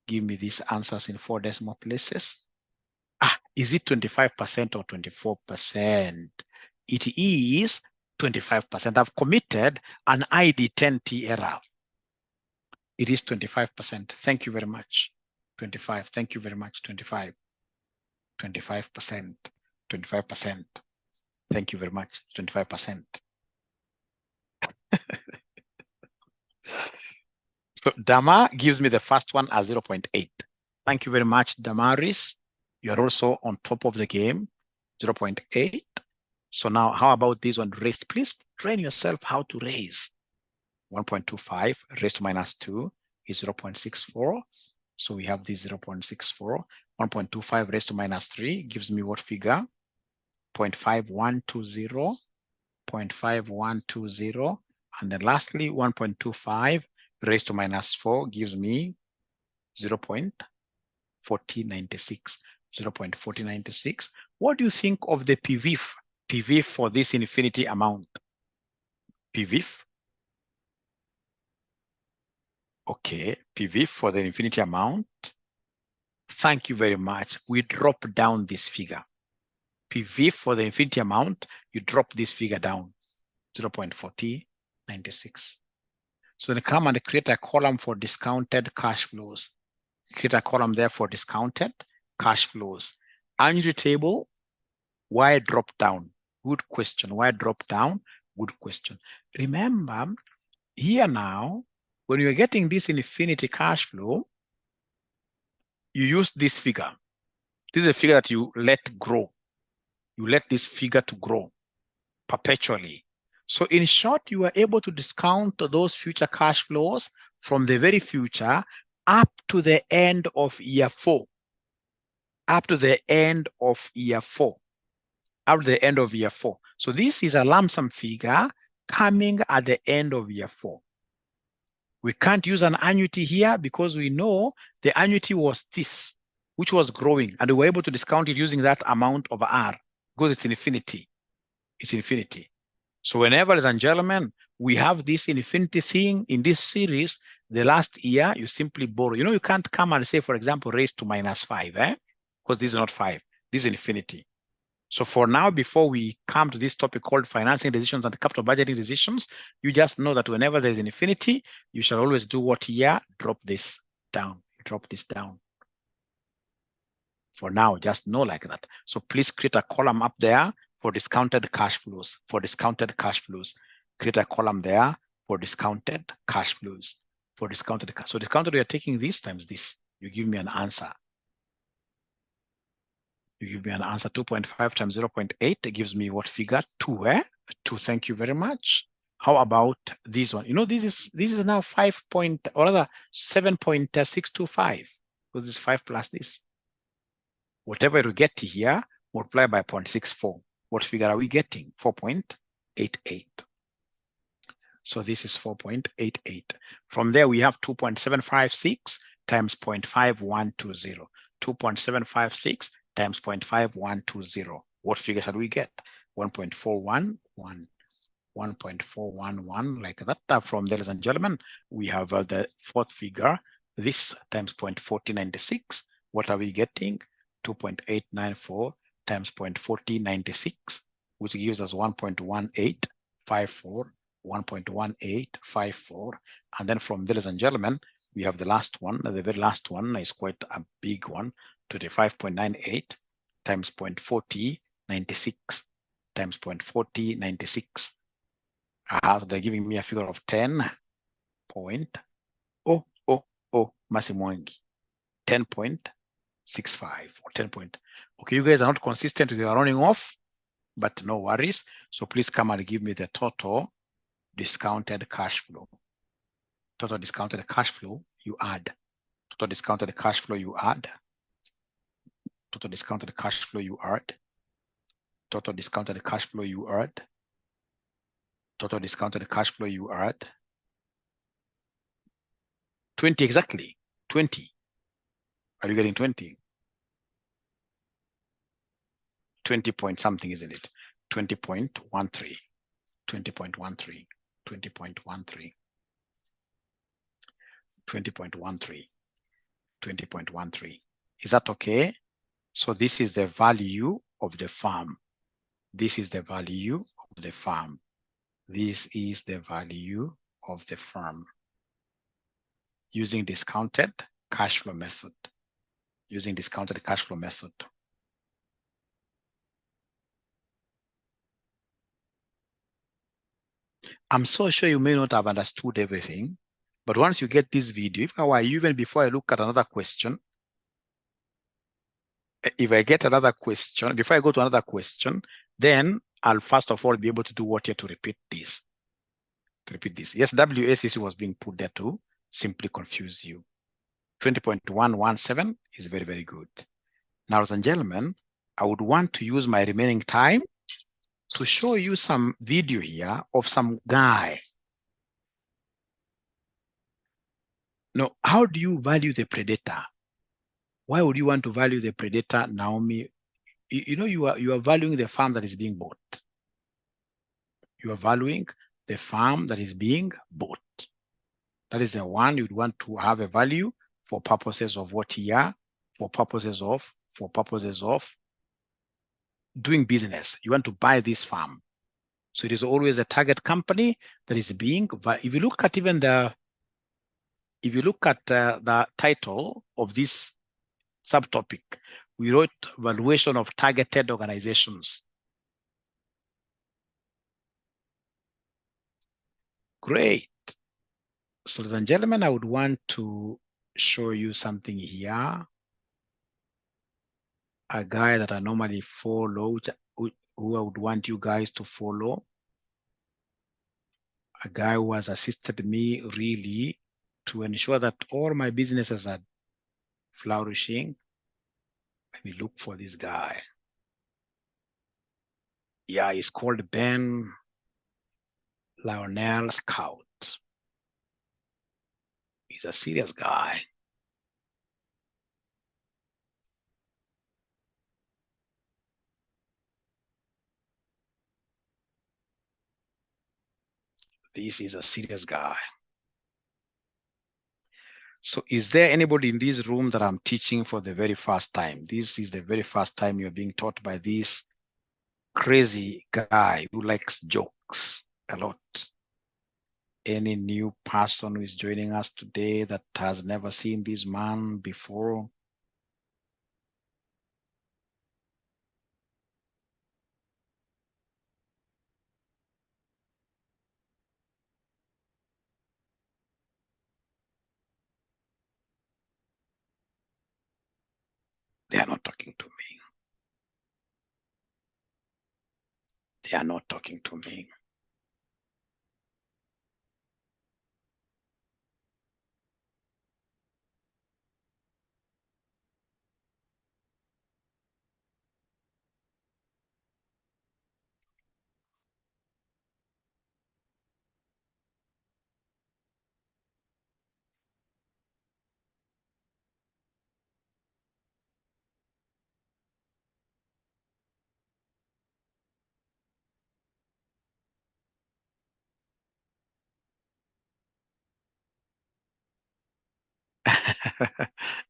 Give me these answers in 4 decimal places. Is it 25% or 24%? It is 25%. I've committed an ID10T error. It is 25%. Thank you very much. 25. Thank you very much. 25. 25%. 25%. Thank you very much. 25%. So Dama gives me the first one as 0.8. Thank you very much, Damaris. You're also on top of the game. 0.8. So now, how about this one raised? Please train yourself how to raise. 1.25 raised to minus 2 is 0.64. So we have this 0.64. 1.25 raised to minus 3 gives me what figure? 0.5120. 0.5120. And then lastly, 1.25 raised to minus 4 gives me 0.4096. 0.4096. What do you think of the PVIF? PVIF for this infinity amount. PVIF. Okay, PVIF for the infinity amount. Thank you very much. We drop down this figure. PVIF for the infinity amount, you drop this figure down, 0.4096. So then come and create a column for discounted cash flows. Create a column there for discounted cash flows. Annuity table, why drop down? Good question. Why drop down? Good question. Remember, here now, when you're getting this infinity cash flow, you use this figure. This is a figure that you let grow. You let this figure to grow perpetually. So in short, you are able to discount those future cash flows from the very future up to the end of year 4. Up to the end of year 4. Up to the end of year 4. So this is a lump sum figure coming at the end of year 4. We can't use an annuity here because we know the annuity was this, which was growing, and we were able to discount it using that amount of R because it's infinity. It's infinity. So whenever, ladies and gentlemen, we have this infinity thing in this series, the last year, you simply borrow. You know, you can't come and say, for example, raise to minus 5, because this is not 5. This is infinity. So for now, before we come to this topic called financing decisions and capital budgeting decisions, you just know that whenever there's an infinity, you shall always do what here? Drop this down. Drop this down. For now, just know like that. So please create a column up there for discounted cash flows. For discounted cash flows, create a column there for discounted cash flows. For discounted cash. So discounted, we are taking this times this. You give me an answer. You give me an answer. 2.5 times 0.8 it gives me what figure? 2, eh? 2. Thank you very much. How about this one? You know, this is now 5 point, or rather 7.625. Because this is 5 plus this. Whatever we get here, multiply by 0.64. What figure are we getting? 4.88. So this is 4.88. From there, we have 2.756 times 0.5120. 2.756 times 0.5120. What figure shall we get? 1.411. 1.411, like that. From there, ladies and gentlemen, we have the fourth figure. This times 0.4096. What are we getting? 2.894 times 0.4096, which gives us 1.1854. 1.1854. And then from there, ladies and gentlemen, we have the last one. The very last one is quite a big one. 25.98 times 0.4096 times 0.4096. So they're giving me a figure of 10 point, Masimwangi, 10.65 or 10 point. Okay, you guys are not consistent with your running off, but no worries. So please come and give me the total discounted cash flow. Total discounted cash flow, you add. Total discounted cash flow, you add. Total discounted cash flow, you add. Total discounted cash flow, you add. Total discounted cash flow, you add. 20 exactly. 20. Are you getting 20? 20 point something, isn't it? 20.13. 20.13. 20.13. 20.13. 20.13. Is that okay? So this is the value of the farm. This is the value of the farm. This is the value of the farm using discounted cash flow method. Using discounted cash flow method. I'm so sure you may not have understood everything, but once you get this video, if I were you, even before I look at another question, if I get another question, before I go to another question, then I'll first of all be able to do what here to repeat this. Yes, WACC was being put there to simply confuse you. 20.117 is very, very good. Now, ladies and gentlemen, I would want to use my remaining time to show you some video here of some guy. Now, how do you value the predator? Why would you want to value the predator, Naomi? You know, you are valuing the farm that is being bought. You are valuing the farm that is being bought. That is the one you'd want to have a value for purposes of what here? For purposes of doing business. You want to buy this farm. So it is always a target company that is being, if you look at even the title of this subtopic, we wrote valuation of targeted organizations. Great. So ladies and gentlemen, I would want to show you something here. A guy that I normally follow, who I would want you guys to follow. A guy who has assisted me really to ensure that all my businesses are flourishing. Let me look for this guy. Yeah, he's called Ben Lionel Scout. He's a serious guy. This is a serious guy. So is there anybody in this room that I'm teaching for the very first time? This is the very first time you're being taught by this crazy guy who likes jokes a lot. Any new person who is joining us today that has never seen this man before? They are not talking to me. They are not talking to me.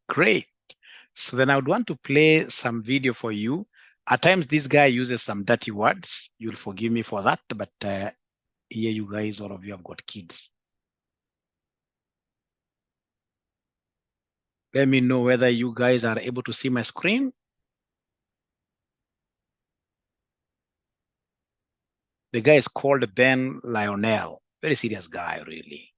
Great. So then I would want to play some video for you. At times, this guy uses some dirty words. You'll forgive me for that, but here you guys, all of you have got kids. Let me know whether you guys are able to see my screen. The guy is called Ben Lionel. Very serious guy, really.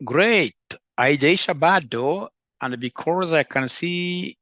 Great. Haijaisha bado, and because I can see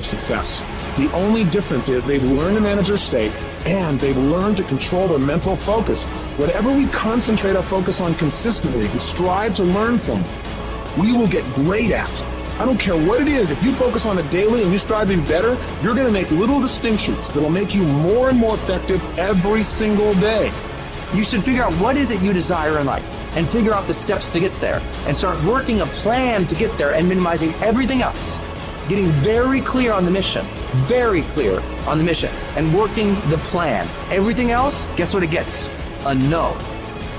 success. The only difference is they've learned to manage their state and they've learned to control their mental focus. Whatever we concentrate our focus on consistently and strive to learn from, we will get great at. I don't care what it is. If you focus on it daily and you strive to be better, you're going to make little distinctions that will make you more and more effective every single day. You should figure out what is it you desire in life and figure out the steps to get there and start working a plan to get there and minimizing everything else. Getting very clear on the mission, and working the plan. Everything else, guess what it gets? A no.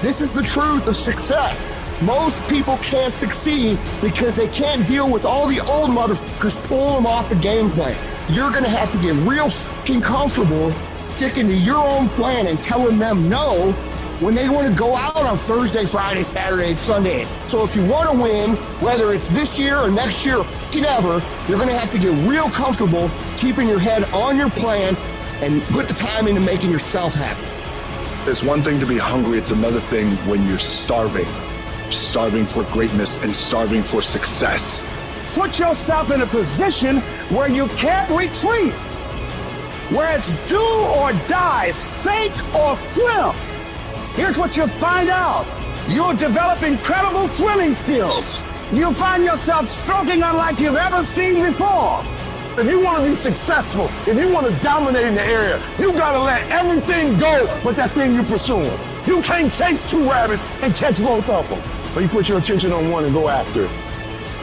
This is the truth of success. Most people can't succeed because they can't deal with all the old motherfuckers pulling them off the game plan. You're gonna have to get real fucking comfortable sticking to your own plan and telling them no when they want to go out on Thursday, Friday, Saturday, Sunday. So if you want to win, whether it's this year or next year or ever, you're going to have to get real comfortable keeping your head on your plan and put the time into making yourself happy. It's one thing to be hungry, it's another thing when you're starving. Starving for greatness and starving for success. Put yourself in a position where you can't retreat, where it's do or die, sink or swim. Here's what you'll find out. You'll develop incredible swimming skills. You'll find yourself stroking unlike you've ever seen before. If you want to be successful, if you want to dominate in the area, you got to let everything go but that thing you're pursuing. You can't chase two rabbits and catch both of them. But you put your attention on one and go after it.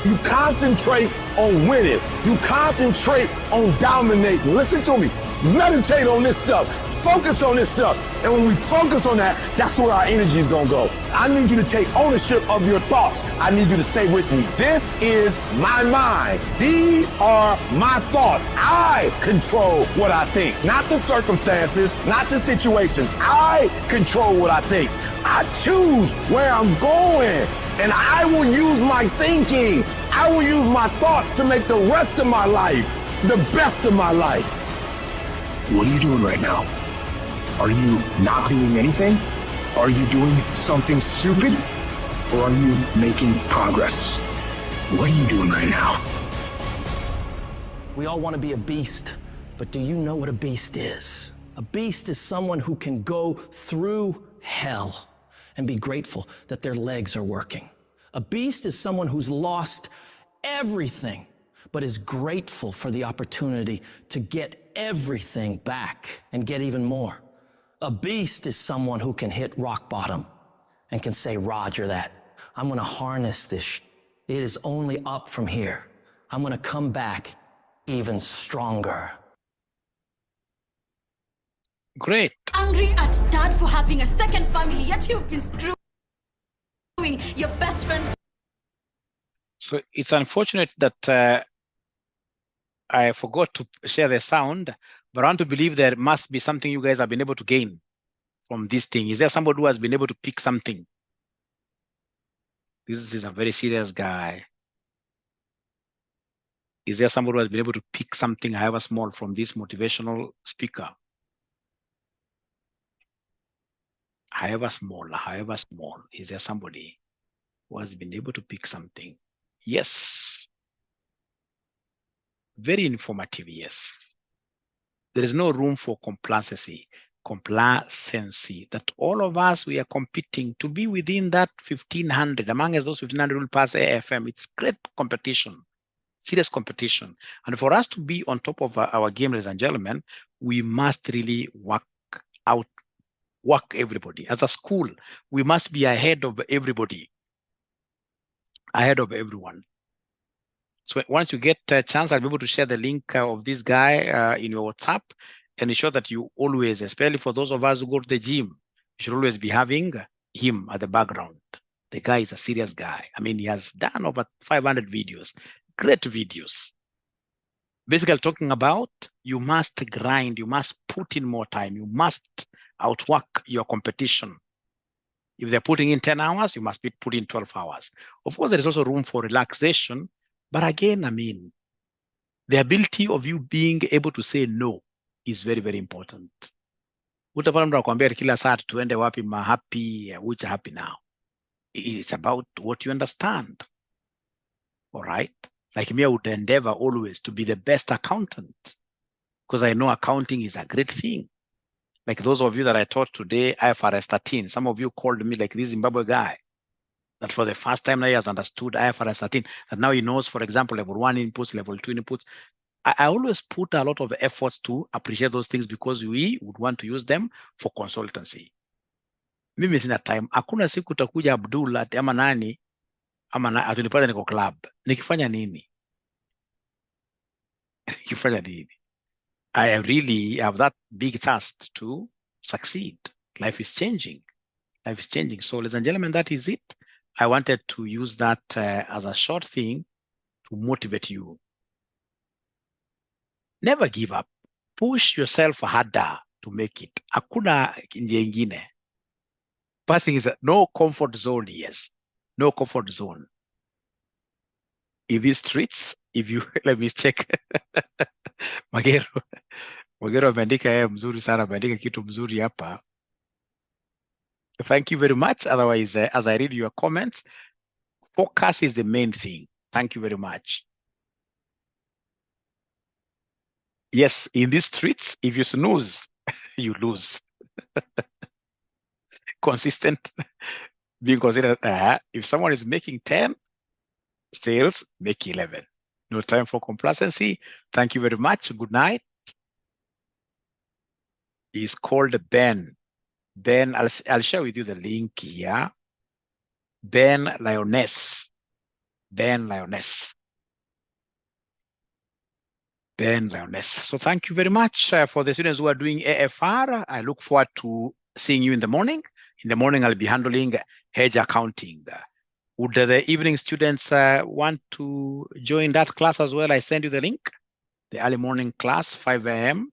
You concentrate on winning. You concentrate on dominating. Listen to me. Meditate on this stuff. Focus on this stuff. And when we focus on that, that's where our energy is going to go. I need you to take ownership of your thoughts. I need you to say with me, this is my mind. These are my thoughts. I control what I think. Not the circumstances, not the situations. I control what I think. I choose where I'm going. And I will use my thinking. I will use my thoughts to make the rest of my life the best of my life. What are you doing right now? Are you not doing anything? Are you doing something stupid? Or are you making progress? What are you doing right now? We all want to be a beast, but do you know what a beast is? A beast is someone who can go through hell and be grateful that their legs are working. A beast is someone who's lost everything, but is grateful for the opportunity to get everything back and get even more. A beast is someone who can hit rock bottom and can say, Roger that. I'm gonna harness this. It is only up from here. I'm gonna come back even stronger. Great. Angry at dad for having a second family, yet you've been screwing your best friends. So it's unfortunate that I forgot to share the sound, but I want to believe there must be something you guys have been able to gain from this thing. Is there somebody who has been able to pick something? This is a very serious guy. Is there somebody who has been able to pick something, however small, from this motivational speaker? However small, is there somebody who has been able to pick something? Yes. Very informative, yes. There is no room for complacency, that all of us, we are competing to be within that 1,500. Among us, those 1,500 will pass AFM. It's great competition, serious competition. And for us to be on top of our game, ladies and gentlemen, we must really work everybody. As a school, we must be ahead of everybody, ahead of everyone. So once you get a chance, I'll be able to share the link of this guy in your WhatsApp and ensure that you always, especially for those of us who go to the gym, you should always be having him at the background. The guy is a serious guy. I mean, he has done over 500 videos, great videos. Basically talking about you must grind, you must put in more time, you must outwork your competition. If they're putting in 10 hours, you must put in 12 hours. Of course, there is also room for relaxation. But again, I mean, the ability of you being able to say no is very, very important. Utapata mtu anakuambia kila saa tuende wapi happy, which happy now. It's about what you understand. All right? Like me, I would endeavor always to be the best accountant because I know accounting is a great thing. Like those of you that I taught today, IFRS 13, some of you called me like this Zimbabwe guy that for the first time now he has understood IFRS 13, that now he knows, for example, level 1 inputs, level 2 inputs. I always put a lot of efforts to appreciate those things because we would want to use them for consultancy. Mimi sina time. Hakuna siku utakuja Abdul ama nani ama atunipata niko club. Nikifanya nini? Nikifanya nini? I really have that big task to succeed. Life is changing. Life is changing. So, ladies and gentlemen, that is it. I wanted to use that as a short thing to motivate you. Never give up. Push yourself harder to make it. Hakuna njia ingine. Passing is no comfort zone, yes. No comfort zone. In these streets, if you, let me check. Magero ameandika yeye mzuri sana, ameandika kitu mzuri hapa. Thank you very much. Otherwise, as I read your comments, focus is the main thing. Thank you very much. Yes, in these streets, if you snooze, you lose. Consistent, being considered, if someone is making 10 sales, make 11. No time for complacency. Thank you very much. Good night. He's called Ben. Ben, I'll share with you the link here. Ben Lioness. Ben Lioness. Ben Lioness. So thank you very much for the students who are doing AFR. I look forward to seeing you in the morning. In the morning, I'll be handling hedge accounting. Would the evening students want to join that class as well? I send you the link. The early morning class, 5 a.m.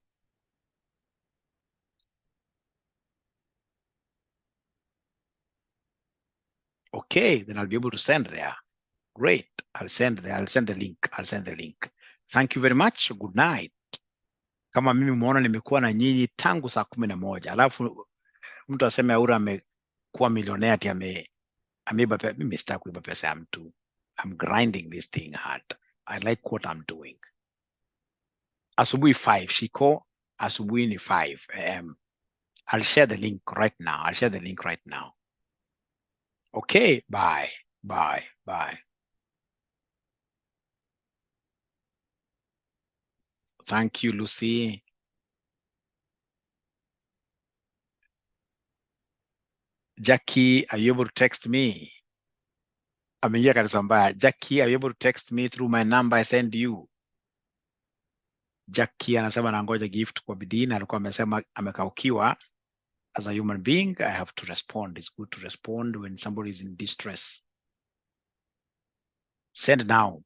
Okay, then I'll be able to send there. Great. I'll send the link. Thank you very much. Good night. Kama mimi umeona nimekuwa na nyinyi tangu saa 11. Alafu mtu aseme Aura amekuwa milionea ati ameiba pesa. Mimi sitaki kuiba pesa ya mtu. I'm grinding this thing hard. I like what I'm doing. Asubuhi 5. Shiko, asubuhi ni 5 a.m. I'll share the link right now. Okay, bye. Thank you, Lucy. Jackie, are you able to text me? Ameingia kanisa mbaya. Jackie, are you able to text me through my number I send you? Jackie anasema nangoja gift kwa bidii na alikuwa amesema amekaukiwa. As a human being, I have to respond. It's good to respond when somebody is in distress. Send now.